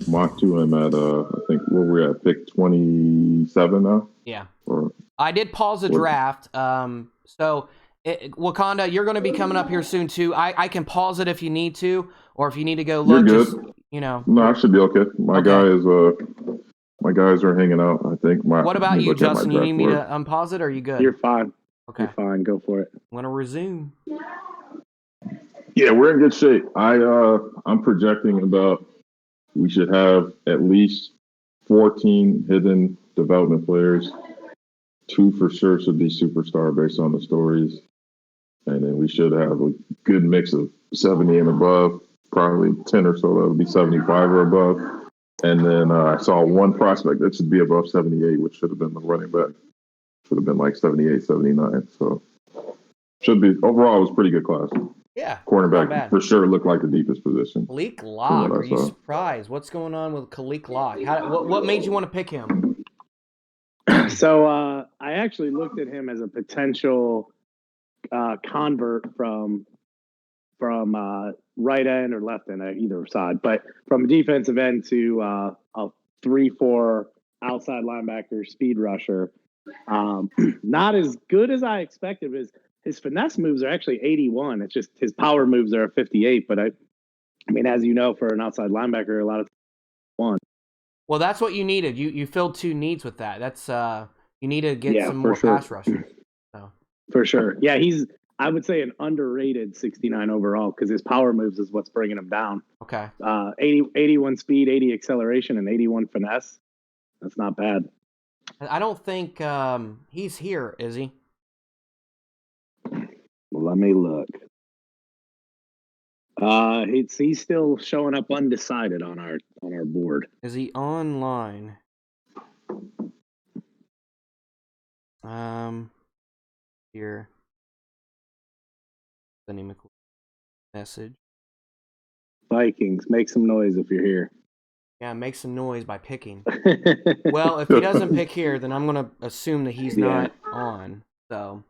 mocked to him at I think where we're at pick 27 now. Yeah. Or I did pause the What- draft. Wakanda, you're going to be coming up here soon too. I can pause it if you need to, or if you need to go You're look. good. Just, No, I should be okay. My Okay. guys are hanging out. I think. What about you, look at my Justin? You draft need me board. to unpause it, or are you good? you're fine. Okay. You're fine. Go for it. I'm going to resume. Yeah, we're in good shape. I'm projecting about we should have at least 14 hidden development players. 2 for sure should be superstar based on the stories. And then we should have a good mix of 70 and above, probably 10 or so that'll be 75 or above. And then I saw one prospect that should be above 78, which should have been the running back. Should have been like 78, 79. So should be overall it was a pretty good class. Yeah. Not Cornerback bad. for sure looked like the deepest position. Khalik Locke. what I Are you saw. surprised? What's going on with Khalik Locke? What made you want to pick him? So I actually looked at him as a potential convert from right end or left end, either side, but from defensive end to a 3-4 outside linebacker speed rusher. Not as good as I expected. His finesse moves are actually 81. It's just his power moves are 58. But I mean, as you know, for an outside linebacker, a lot of one. Well, that's what you needed. You filled 2 needs with that. That's you need to get Yeah, some for more sure. pass rushers. So For sure. Yeah, he's, I would say, an underrated 69 overall because his power moves is what's bringing him down. okay. 81 speed, 80 acceleration, and 81 finesse. That's not bad. I don't think he's here, is he? Well, let me look. He's still showing up undecided on our board. Is he online? Here. Send him a quick message. Vikings, make some noise if you're here. Yeah, make some noise by picking. Well, if he doesn't pick here, then I'm gonna assume that he's Yeah. not on. So,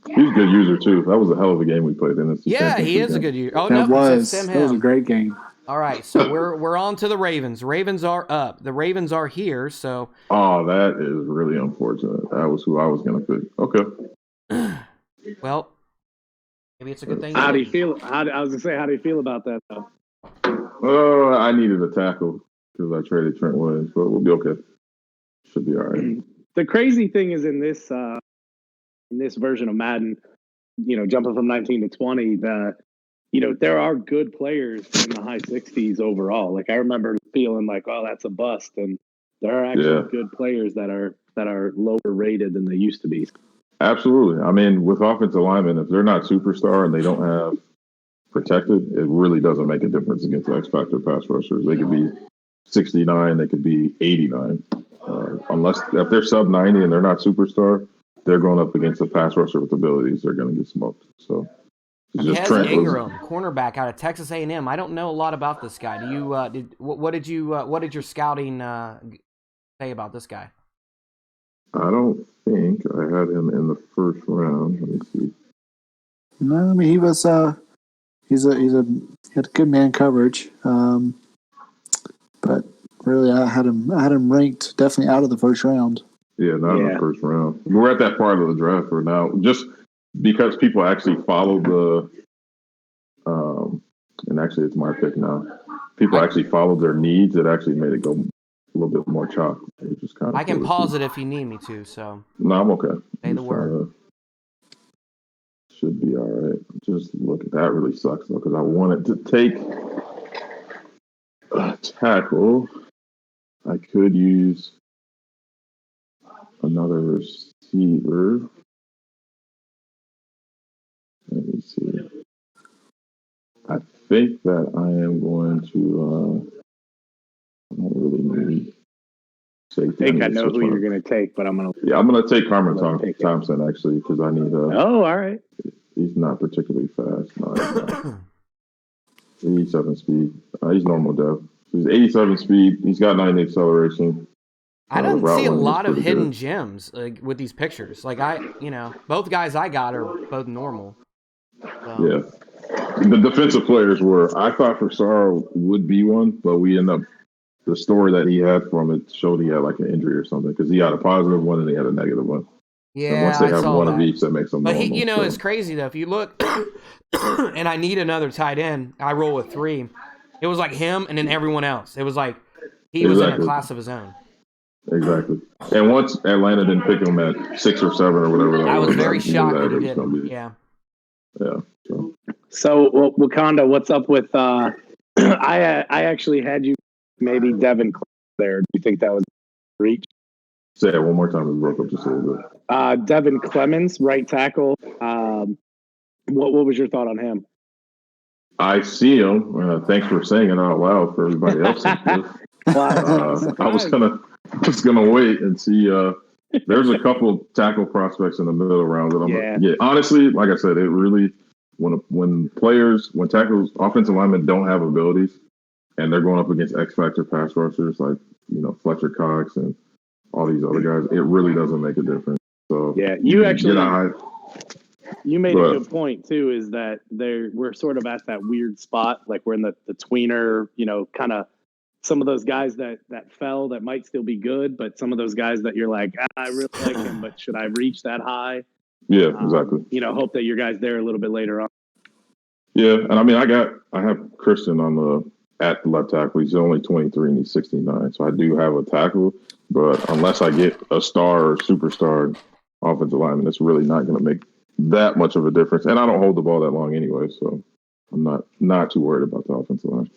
He's a good user too. That was a hell of a game we played in. It's the yeah, he championship is a game. good year. Oh That no, it was says Sam that was a Hill. great game. All right, so we're on to the Ravens. Ravens are up. The Ravens are here. So Oh, that is really unfortunate. That was who I was going to pick. Okay. well, maybe it's a good thing. How do you feel? I was gonna say, how do you feel about that though? Oh, I needed a tackle because I traded Trent Williams, but we'll be okay. Should be all right. The crazy thing is in this version of Madden, jumping from 19 to 20, that there are good players in the high 60s overall. Like I remember feeling like, oh, that's a bust, and there are actually good players that are lower rated than they used to be. Absolutely. I mean, with offensive linemen, if they're not superstar and they don't have protected, it really doesn't make a difference against X Factor pass rushers. They could be 69, they could be 89. Unless if they're sub 90 and they're not superstar, they're going up against a pass rusher with abilities. They're going to get smoked. So it's just Hez Ingram, cornerback out of Texas A&M. I don't know a lot about this guy. Do you what did your scouting say about this guy? I don't think I had him in the first round. Let me see. No, I mean he was he had good man coverage, but really I had him ranked definitely out of the first round. Yeah, not in the first round. We're at that part of the draft where now just because people actually follow the and actually it's my pick now. People actually followed their needs. It actually made it go a little bit more chalk. Just kind of I can pause it if you need me to. So no, I'm okay. Say the word. Should be all right. Just look at that. Really sucks though because I wanted to take a tackle. I could use another receiver. Let me see. I think that I am going to. I don't really need safety. I think I know who you're going to take, but I'm going to. Yeah, I'm going to take Carmen Thompson actually because I need. Oh, all right. He's not particularly fast. No, 87 speed. He's normal depth. He's 87 speed. He's got 90 acceleration. I don't see a lot of hidden gems with these pictures. Like both guys I got are both normal. So. Yeah. The defensive players were, I thought Forsaro would be one, but we end up, the story that he had from it showed he had like an injury or something because he had a positive one and he had a negative one. Yeah, and once they have one of each, that makes them normal. But it's crazy though. If you look, and I need another tight end, I roll with 3. It was like him and then everyone else. It was like he was in a class of his own. Exactly. And once Atlanta didn't pick him at 6 or 7 or whatever, I was very shocked that he didn't. Yeah. Yeah. So Wakanda, what's up with? I actually had you maybe Devin there. Do you think that was reach? Say it one more time. We broke up just a little bit. Devin Clemens, right tackle. What was your thought on him? I see him. Thanks for saying it out loud for everybody else. I was gonna wait and see. There's a couple tackle prospects in the middle round that honestly, like I said, it really when tackles, offensive linemen don't have abilities and they're going up against X Factor pass rushers like Fletcher Cox and all these other guys, it really doesn't make a difference. So you made a good point too, is that we're sort of at that weird spot, like we're in the tweener, kind of some of those guys that fell that might still be good, but some of those guys that you're like, I really like him, but should I reach that high? Yeah, exactly. Hope that your guys there a little bit later on. Yeah, and I mean, I have Christian at the left tackle. He's only 23 and he's 69, so I do have a tackle. But unless I get a star or superstar offensive lineman, it's really not going to make that much of a difference. And I don't hold the ball that long anyway, so I'm not too worried about the offensive line.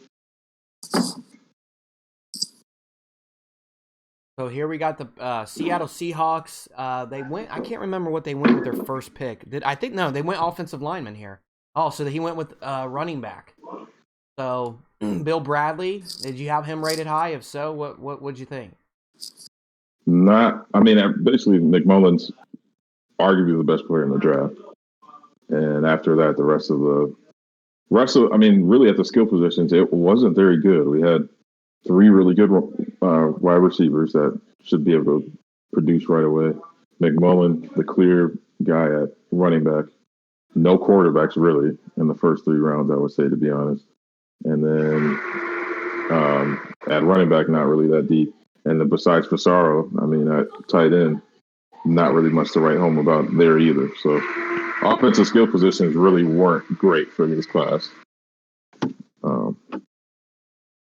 So here we got the Seattle Seahawks. They went. I can't remember what they went with their first pick. They went offensive lineman here. Oh, so he went with running back. So Bill Bradley, did you have him rated high? If so, what would you think? Basically McMullen's arguably the best player in the draft, and after that, the rest of really at the skill positions, it wasn't very good. We had 3 really good wide receivers that should be able to produce right away. McMullen, the clear guy at running back. No quarterbacks really in the first 3 rounds, I would say, to be honest. and then at running back, not really that deep. And then besides Fasaro, I mean, at tight end, not really much to write home about there either. So offensive skill positions really weren't great for this class.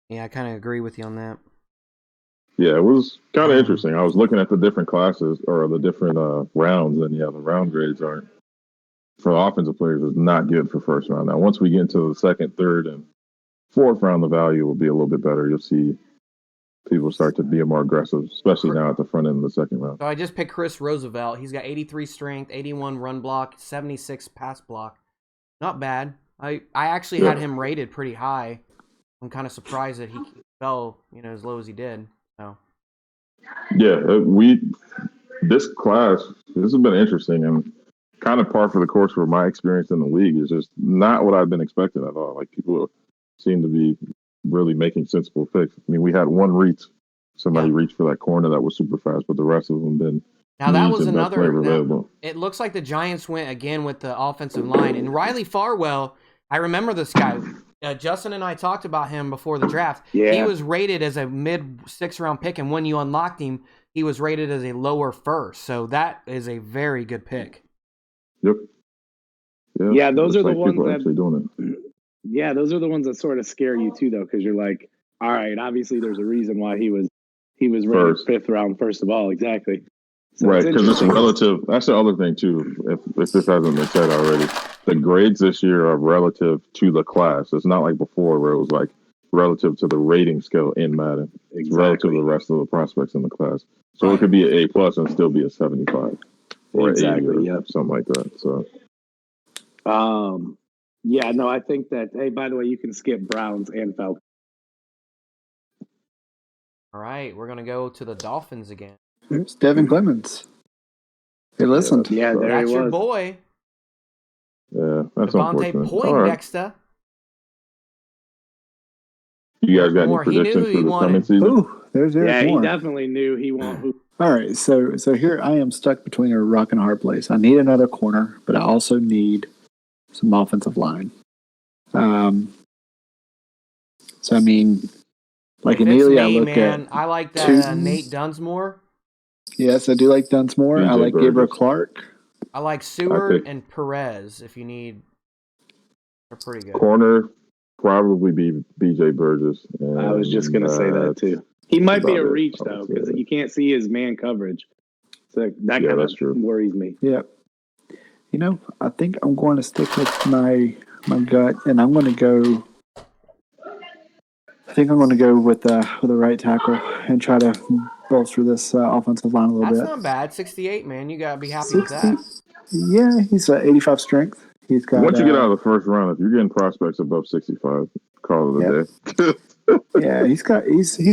Yeah, I kind of agree with you on that. Yeah, it was kind of interesting. I was looking at the different classes or the different rounds, and the round grades aren't for offensive players is not good for first round. Now, once we get into the second, third, and fourth round, the value will be a little bit better. You'll see people start to be more aggressive, especially now at the front end of the second round. So I just picked Chris Roosevelt. He's got 83 strength, 81 run block, 76 pass block. Not bad. I actually had him rated pretty high. I'm kind of surprised that he fell, as low as he did. So. Yeah, this class, this has been interesting and kind of par for the course for my experience in the league. Is just not what I've been expecting at all. Like, people seem to be really making sensible picks. I mean, we had one reach. Somebody reached for that corner that was super fast, but the rest of them been. Now that was another. It looks like the Giants went again with the offensive line, and Riley Farwell. I remember this guy. Justin and I talked about him before the draft. Yeah. He was rated as a mid-6th round pick, and when you unlocked him, he was rated as a lower first. So that is a very good pick. Yep. Yeah, those are the ones that actually doing it. Yeah, those are the ones that sort of scare you too, though, because you're like, all right, obviously there's a reason why he was rated First. 5th round, first of all, exactly. So Right, because it's relative. That's the other thing too. If this hasn't been said already, the grades this year are relative to the class. It's not like before where it was like relative to the rating scale in Madden. It's relative to the rest of the prospects in the class. So it could be an A+ and still be a 75 or an 80 or something like that. So, yeah, no, I think that. Hey, by the way, you can skip Browns and Falcons. All right, we're gonna go to the Dolphins again. There's Devin Clemens. He listened. Yeah, there That's he your was. boy. Yeah, that's Devontae unfortunate. Poindexter. You guys got any Moore, he predictions knew for he this wanted. coming season? Ooh, there's Eric Yeah, Moore. he definitely knew he wanted. All right, so here I am stuck between a rock and a hard place. I need another corner, but I also need some offensive line. So I mean, like If immediately it's me, I look man, at I like that Tootin. Nate Dunsmore. Yes, I do like Dunsmore. I like Burgess. Gabriel Clark. I like Seward and Perez. If you need, they're pretty good. Corner, probably be BJ Burgess. I was just gonna say that too. He might be a reach I would though, say because that. you can't see his man coverage. So that kind of that's true. worries me. Yeah. I think I'm going to stick with my gut, and I'm going to go. I think I'm going to go with the right tackle and try to bolster this offensive line a little bit. That's not bad. 68, man. You gotta be happy with that. Yeah, he's 85 strength. He's got. Once you get out of the first round, if you're getting prospects above 65, call it a day. Yeah, he's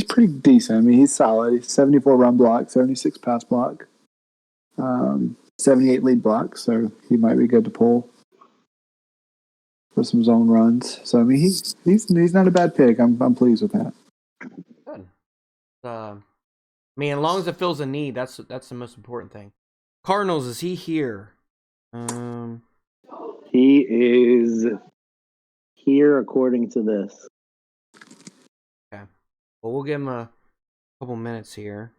pretty decent. I mean, he's solid. He's 74 run block, 76 pass block, 78 lead block. So he might be good to pull for some zone runs. So I mean, he's not a bad pick. I'm pleased with that. Good. I mean, as long as it fills a need, that's the most important thing. Cardinals, is he here? He is here according to this. Okay. Well, we'll give him a couple minutes here.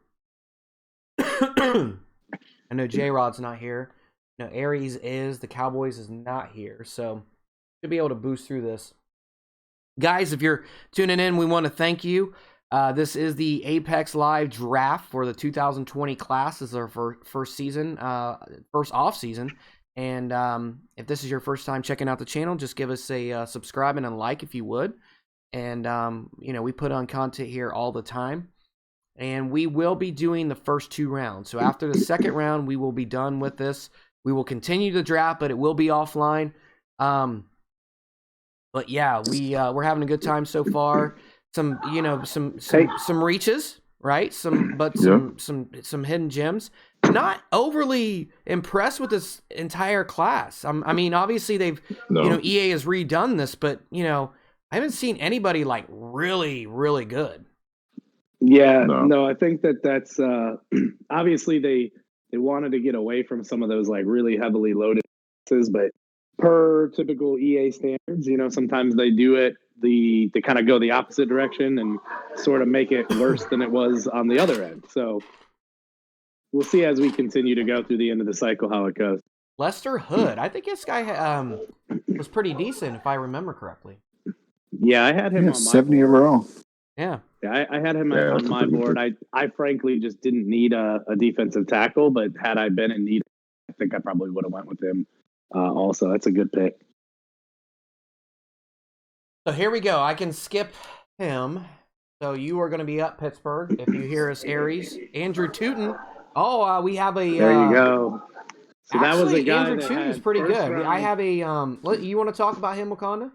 I know J-Rod's not here. No, Aries is. The Cowboys is not here. So, should be able to boost through this. Guys, if you're tuning in, we want to thank you. This is the Apex Live draft for the 2020 class. This is our first season, first off season. And if this is your first time checking out the channel, just give us a subscribe and a like if you would. And, we put on content here all the time. And we will be doing the first 2 rounds. So after the second round, we will be done with this. We will continue the draft, but it will be offline. But yeah, we're having a good time so far. Some reaches, right? Some hidden gems. Not overly impressed with this entire class. I mean, obviously they've, EA has redone this, but I haven't seen anybody like really, really good. Yeah, no, I think that's obviously they wanted to get away from some of those like really heavily loaded classes, but per typical EA standards, sometimes they do it to kind of go the opposite direction and sort of make it worse than it was on the other end. So we'll see as we continue to go through the end of the cycle how it goes. Lester Hood. I think this guy was pretty decent, if I remember correctly. Yeah, I had him on my 70 board. overall. Yeah. Yeah, I had him Yeah, on my board. I frankly just didn't need a defensive tackle, but had I been in need, I think I probably would have went with him. Also, that's a good pick. So here we go. I can skip him. So you are going to be up, Pittsburgh. If you hear us, Aries. Andrew Tootin. Oh, we have a... There you go. So that was a actually, guy Andrew that Tootin's had pretty first good. round- I have a... you want to talk about him, Wakanda?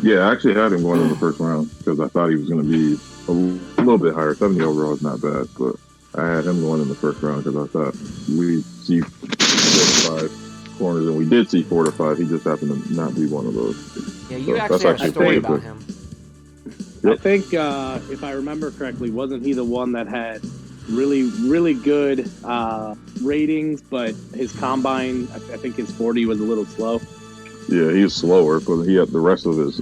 Yeah, I actually had him going in the first round because I thought he was going to be a little bit higher. 70 overall is not bad, but I had him going in the first round because I thought we'd see 4 to 5 corners, and we did see 4 to 5. He just happened to not be one of those. Yeah, you So actually that's had a actually story pretty about good. him. I think, if I remember correctly, wasn't he the one that had really, really good ratings, but his combine, I think his 40 was a little slow? Yeah, he was slower, but he had the rest of his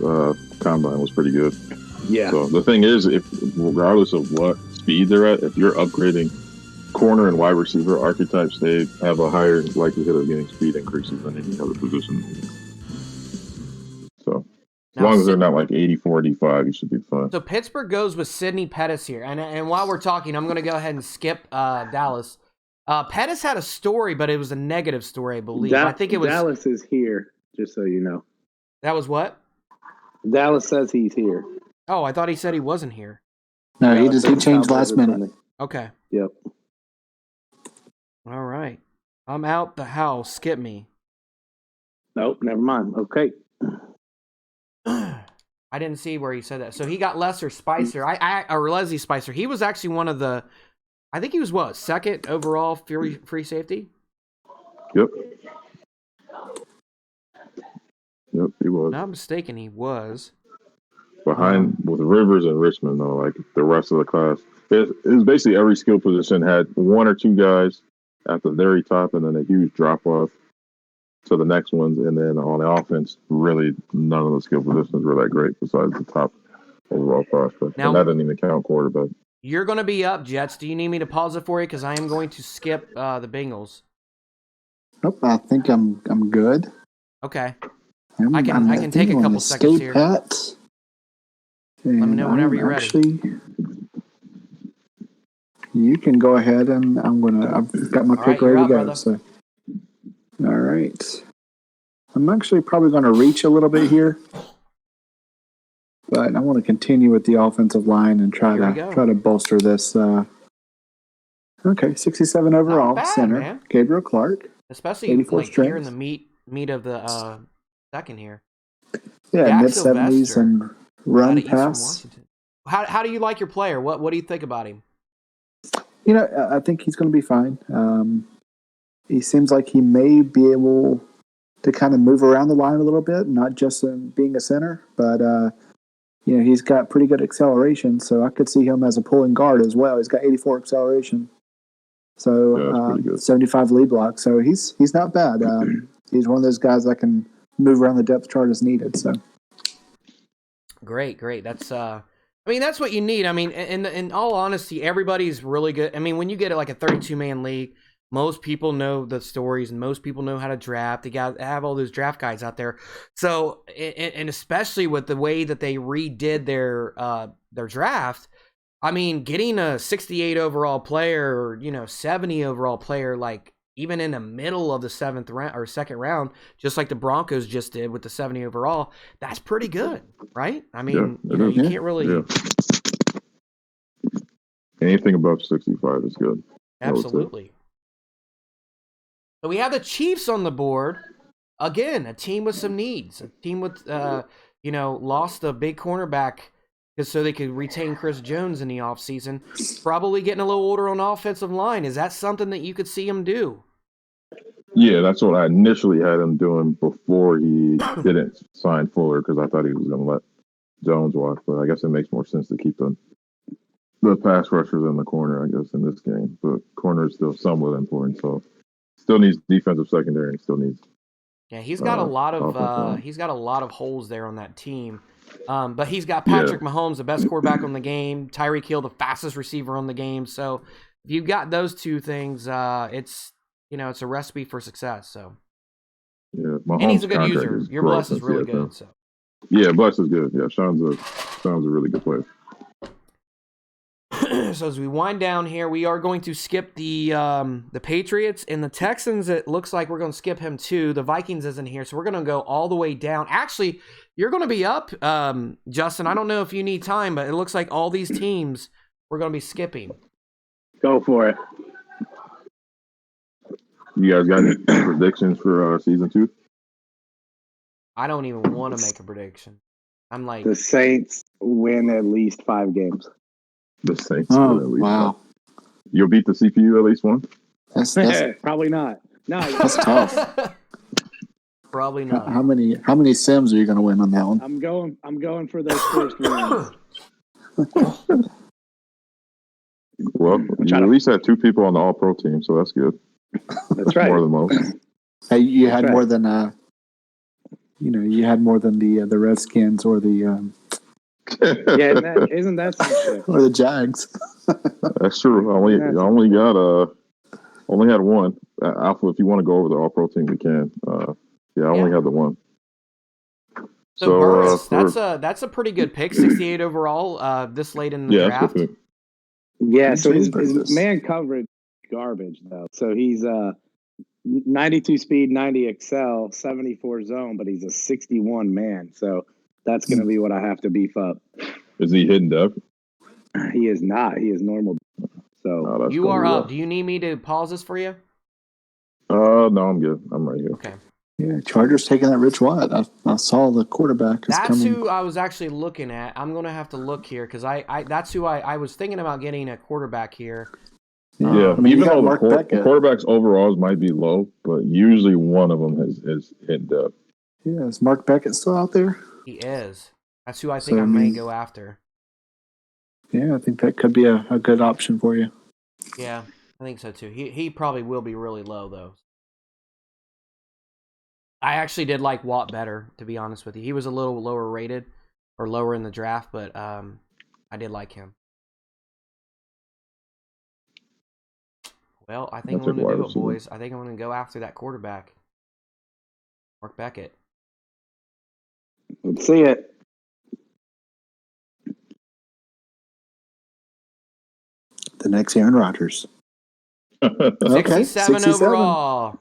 combine was pretty good. Yeah. So the thing is, if regardless of what speed they're at, if you're upgrading corner and wide receiver archetypes, they have a higher likelihood of getting speed increases than any other position. So as Now, long as they're not like 84, 85, you should be fine. So Pittsburgh goes with Sidney Pettis here. And while we're talking, I'm going to go ahead and skip Dallas. Pettis had a story, but it was a negative story, I believe. I think it was... Dallas is here, just so you know. That was what? Dallas says he's here. Oh, I thought he said he wasn't here. No, he Dallas he says changed Cowboys last are minute. Sunday. Okay. Yep. All right. I'm out the house. Skip me. Nope, never mind. Okay. I didn't see where he said that. So he got Leslie Spicer. Or Leslie Spicer. He was actually one of the... I think he was what? Second overall free safety? Yep. Yep, he was. Not mistaken, he was. Behind with Rivers and Richmond, though, like the rest of the class. It was basically every skill position had 1 or 2 guys at the very top and then a huge drop off to the next ones. And then on the offense, really none of the skill positions were that great besides the top overall prospect. Now- And that didn't even count quarterback. You're going to be up, Jets. Do you need me to pause it for you? Because I am going to skip the Bengals. Nope, I think I'm good. Okay. I'm- I can I'm take a gonna couple seconds stay here. pat. Let me know whenever you're ready. ready. You can go ahead, and I've got my All pick right, you're ready up, to go. brother. So, all right. I'm actually probably going to reach a little bit here, but I want to continue with the offensive line and try Here we go. to bolster this. Okay, 67 overall, bad, center, man. Gabriel Clark. Especially 84 like here in strength. the meat of the second here. Yeah, Jack mid 70s Sylvester and Out run of Eastern pass. Washington. How do you like your player? What do you think about him? You know, I think he's going to be fine. He seems like he may be able to kind of move around the line a little bit, not just in being a center, but you know, he's got pretty good acceleration, so I could see him as a pulling guard as well. He's got 84 acceleration, Yeah, that's so pretty good. 75 lead block. So he's not bad. He's one of those guys that can move around the depth chart as needed. So Great. That's I mean, that's what you need. I mean, in all honesty, everybody's really good. I mean, when you get like a 32-man league, most people know the stories and most people know how to draft. They have all those draft guys out there. So, and especially with the way that they redid their draft, I mean, getting a 68 overall player or, you know, 70 overall player, like even in the middle of the 7th round or 2nd round, just like the Broncos just did with the 70 overall, that's pretty good, right? I mean, Yeah, you know, it you is. can't really... Yeah. Anything above 65 is good. I would say. Absolutely. So we have the Chiefs on the board. Again, a team with some needs. A team with, lost a big cornerback just so they could retain Chris Jones in the offseason. Probably getting a little older on the offensive line. Is that something that you could see him do? Yeah, that's what I initially had him doing before he didn't sign Fuller because I thought he was going to let Jones walk. But I guess it makes more sense to keep the pass rushers in the corner, I guess, in this game. But corner is still somewhat important, so still needs defensive secondary and still needs. Yeah, he's got a lot offensive of line. he's got a lot of holes there on that team. But he's got Patrick Mahomes, the best quarterback on the game, Tyreek Hill, the fastest receiver on the game. So if you've got those two things, it's a recipe for success. So Yeah, Mahomes and he's a good contract user. is Your gross Bless is in really CFL. good. So Yeah, Bless is good. Yeah, Sean's a really good player. so as we wind down here, we are going to skip the Patriots and the Texans. It looks like we're going to skip him too. The Vikings isn't here, so we're going to go all the way down. Actually, you're going to be up, Justin. I don't know if you need time, but it looks like all these teams we're going to be skipping. Go for it. You guys got any predictions for season 2? I don't even want to make a prediction. I'm like The Saints win at least 5 games. The Saints. Oh, at least wow. You'll beat the CPU at least one? That's Probably not. No, that's tough. Probably not. How many Sims are you going to win on that one? I'm going for those first wins. Well, you at least had 2 people on the All-Pro team, so that's good. That's right. More than most. Hey, you That's had right. more than you had more than the Redskins or the Yeah, isn't that some shit? or the Jags. That's true. I only had one. Alpha, if you want to go over the All-Pro team, we can. I only had the one. So Burris, that's a pretty good pick, 68 overall. This late in the that's draft. good pick. Yeah, so his Burgess. man coverage garbage though. So he's 92 speed, 90 excel, 74 zone, but he's a 61 man. So that's going to be what I have to beef up. Is he hidden depth? He is not. He is normal. So Oh, that's You gonna are be up. rough. Do you need me to pause this for you? No, I'm good. I'm right here. Okay. Yeah, Chargers taking that Rich Watt. I saw the quarterback is That's coming. who I was actually looking at. I'm going to have to look here because that's who I was thinking about getting a quarterback here. Yeah, I mean, you even got though the Mark Beckett. quarterbacks overalls might be low, but usually one of them is hidden depth. Yeah, is Mark Beckett still out there? He is. That's who I think So, I I may mean- go after. Yeah, I think that could be a good option for you. Yeah, I think so too. He probably will be really low though. I actually did like Watt better, to be honest with you. He was a little lower rated or lower in the draft, but I did like him. Well, I think I'll I'm take going to do wide it, receiver. boys. I think I'm going to go after that quarterback, Mark Beckett. let's see it. The next Aaron Rodgers. Okay. 67 overall.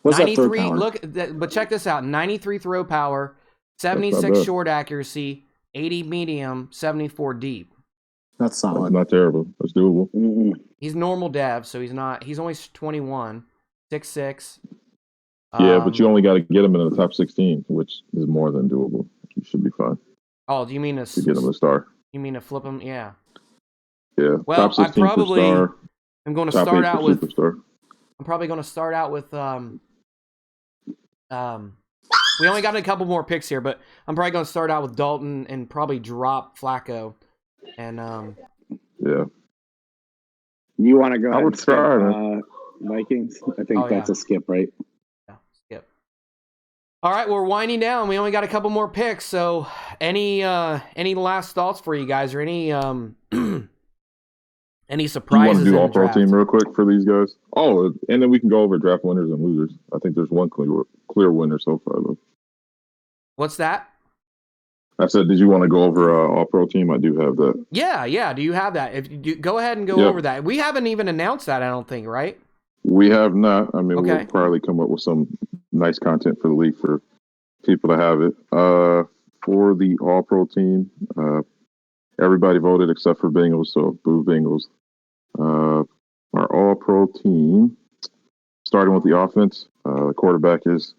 What's that throw 93. power? Look, but check this out: 93 throw power, That's 76 not bad. short accuracy, 80 medium, 74 deep. That's That's solid. not terrible. That's doable. Mm-mm. He's normal dev, so he's not. He's only 21, 6'6". Yeah, but you only got to get him in the top 16, which is more than doable. You should be fine Oh, do you mean to get him a star. You mean to flip him? Yeah. Yeah, Well, top 16 I probably for star. I'm going to Top 8 start for out with. superstar. I'm probably going to start out with. We only got a couple more picks here, but I'm probably going to start out with Dalton and probably drop Flacco. And Yeah, You want to go I ahead would and skip, try, Vikings? I think Oh, that's yeah. a skip, right? yeah, skip. All right, we're winding down. We only got a couple more picks. So, any last thoughts for you guys, or any any you surprises want to in do the all pro draft? team real quick for these guys? Oh, and then we can go over draft winners and losers. I think there's one clear winner so far, though. What's that? I said, did you want to go over all pro team? I do have that. Yeah. Do you have that? If you do, go ahead and go Yep. over that. We haven't even announced that, I don't think, right? We have not. I mean, Okay. we'll probably come up with some nice content for the league for people to have it. For the all pro team, everybody voted except for Bengals, so boo Bengals. Our all pro team, starting with the offense, the quarterback is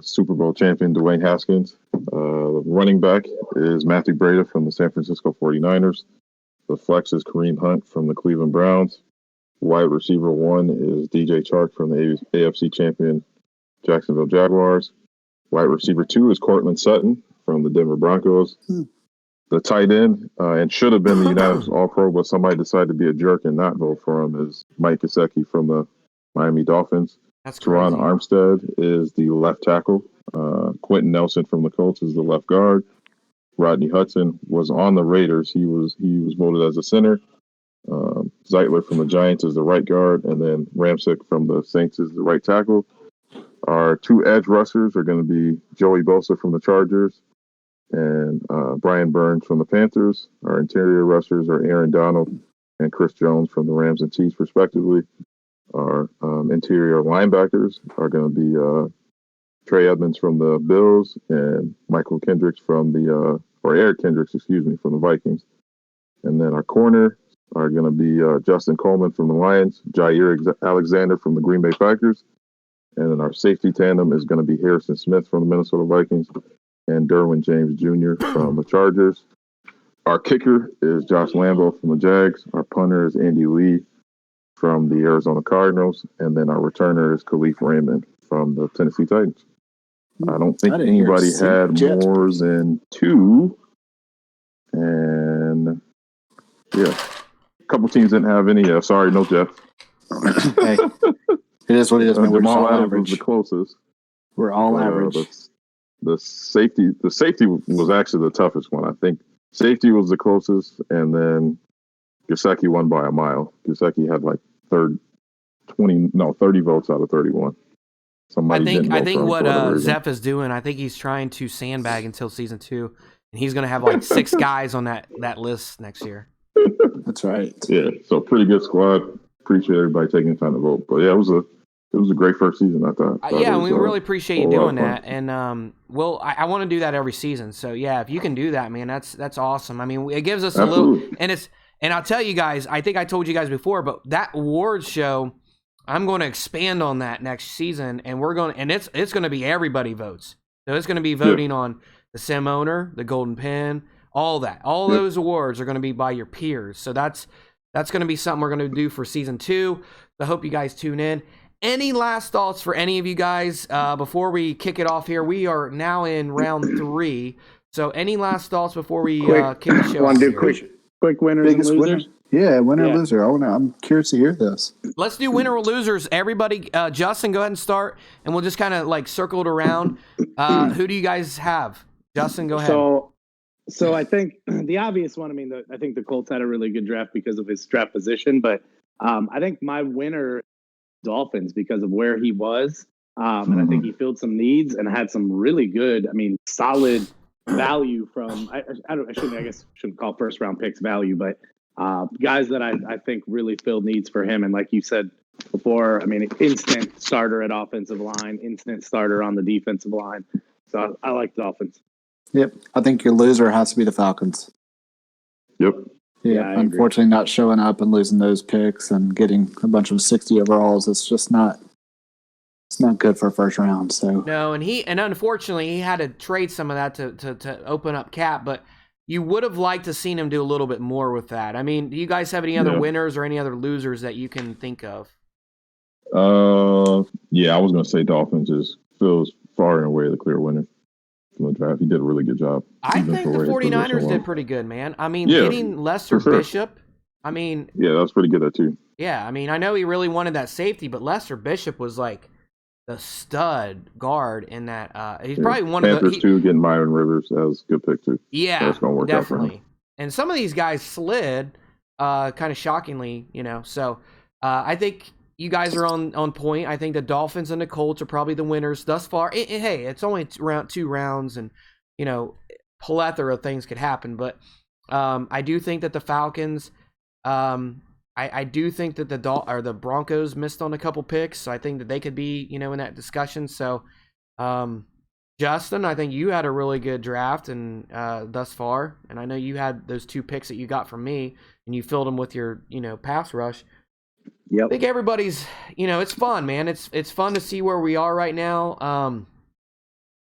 Super Bowl champion Dwayne Haskins. Running back is Matthew Breida from the San Francisco 49ers. The flex is Kareem Hunt from the Cleveland Browns. Wide receiver 1 is DJ Chark from the AFC champion Jacksonville Jaguars. Wide receiver 2 is Cortland Sutton from the Denver Broncos. The tight end, and should have been the unanimous All-Pro, but somebody decided to be a jerk and not vote for him, is Mike Gesicki from the Miami Dolphins. That's Teron crazy. Armstead is the left tackle. Quentin Nelson from the Colts is the left guard. Rodney Hudson was on the Raiders. He was voted as a center. Zeitler from the Giants is the right guard, and then Ramczyk from the Saints is the right tackle. Our two edge rushers are going to be Joey Bosa from the Chargers and Brian Burns from the Panthers. Our interior rushers are Aaron Donald and Chris Jones from the Rams and Chiefs, respectively. Our interior linebackers are going to be Trey Edmonds from the Bills and Michael Kendricks from the Eric Kendricks, from the Vikings. And then our corner are going to be Justin Coleman from the Lions, Jair Alexander from the Green Bay Packers. And then our safety tandem is going to be Harrison Smith from the Minnesota Vikings and Derwin James Jr. from the Chargers. Our kicker is Josh Lambo from the Jags. Our punter is Andy Lee from the Arizona Cardinals. And then our returner is Khalif Raymond from the Tennessee Titans. I don't think anybody had more than two. And yeah, a couple teams didn't have any. Sorry, no Jeff. Hey, it is what it is. Man. We're Jamal all Adams average. was the closest. We're all average. The safety was actually the toughest one. I think safety was the closest, and then Gesicki won by a mile. Gesicki had like 30 votes out of 31. I think what Zeph is doing, I think he's trying to sandbag until season 2, and he's going to have like 6 guys on that list next year. That's right. Yeah, so pretty good squad. Appreciate everybody taking the time to vote. But yeah, it was a great first season, I thought. Yeah, we really appreciate you doing that, and I want to do that every season. So yeah, if you can do that, man, that's awesome. I mean, it gives us a little, and I'll tell you guys, I think I told you guys before, but that awards show, I'm going to expand on that next season, and it's going to be everybody votes. So it's going to be voting on the sim owner, the golden pen, all that. All those awards are going to be by your peers. So that's going to be something we're going to do for season 2. So I hope you guys tune in. Any last thoughts for any of you guys before we kick it off here? We are now in round 3. So any last thoughts before we kick the show off? Want to do here? quick winners and losers? Winner or loser. I'm curious to hear this. Let's do winner or losers. Everybody, Justin, go ahead and start, and we'll just kind of like circle it around. Who do you guys have? Justin, go ahead. So I think the obvious one, I think the Colts had a really good draft because of his draft position, but I think my winner, Dolphins, because of where he was. And I think he filled some needs and had some really good, solid value from, I shouldn't call first round picks value, but guys that I think really filled needs for him. And like you said before, instant starter at offensive line, instant starter on the defensive line. So I like Dolphins. Yep. I think your loser has to be the Falcons. Yep. Yeah, unfortunately not showing up and losing those picks and getting a bunch of 60 overalls. It's just not good for a first round. So no, and unfortunately he had to trade some of that to open up cap, but you would have liked to seen him do a little bit more with that. Do you guys have any other winners or any other losers that you can think of? Yeah, I was going to say Dolphins is Phil's far and away the clear winner from the draft. He did a really good job. I think the 49ers did pretty good, man. Getting Lester Bishop, yeah, that was pretty good there too. Yeah, I know he really wanted that safety, but Lester Bishop was like the stud guard in that. He's probably one of the Panthers too. Getting Myron Rivers, that was a good pick too. Yeah, that's gonna work definitely. out for him. And some of these guys slid, kind of shockingly, So I think you guys are on point. I think the Dolphins and the Colts are probably the winners thus far. Hey, it's only 2 rounds, and plethora of things could happen. But I do think that the Falcons. I do think that the Broncos missed on a couple picks, so I think that they could be, in that discussion. So, Justin, I think you had a really good draft and thus far, and I know you had those 2 picks that you got from me, and you filled them with your, pass rush. Yep. I think everybody's, it's fun, man. It's fun to see where we are right now.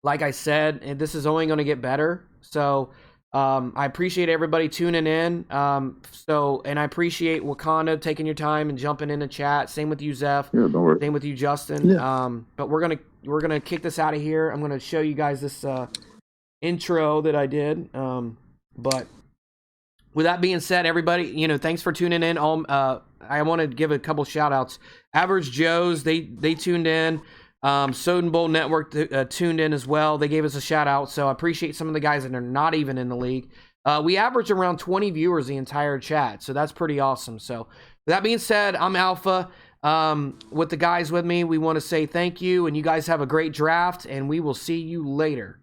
Like I said, this is only going to get better. So. I appreciate everybody tuning in. And I appreciate Wakanda taking your time and jumping in the chat. Same with you, Zeph. Yeah, don't worry. Same with you, Justin. Yeah. But we're gonna kick this out of here. I'm gonna show you guys this intro that I did. But with that being said, everybody, thanks for tuning in. I want to give a couple shout outs. Average Joes, they tuned in. Soden Bowl Network tuned in as well. They gave us a shout out, so I appreciate some of the guys that are not even in the league. We average around 20 viewers the entire chat, so that's pretty awesome. So with that being said, I'm Alpha. With the guys with me, we want to say thank you, and you guys have a great draft, and we will see you later.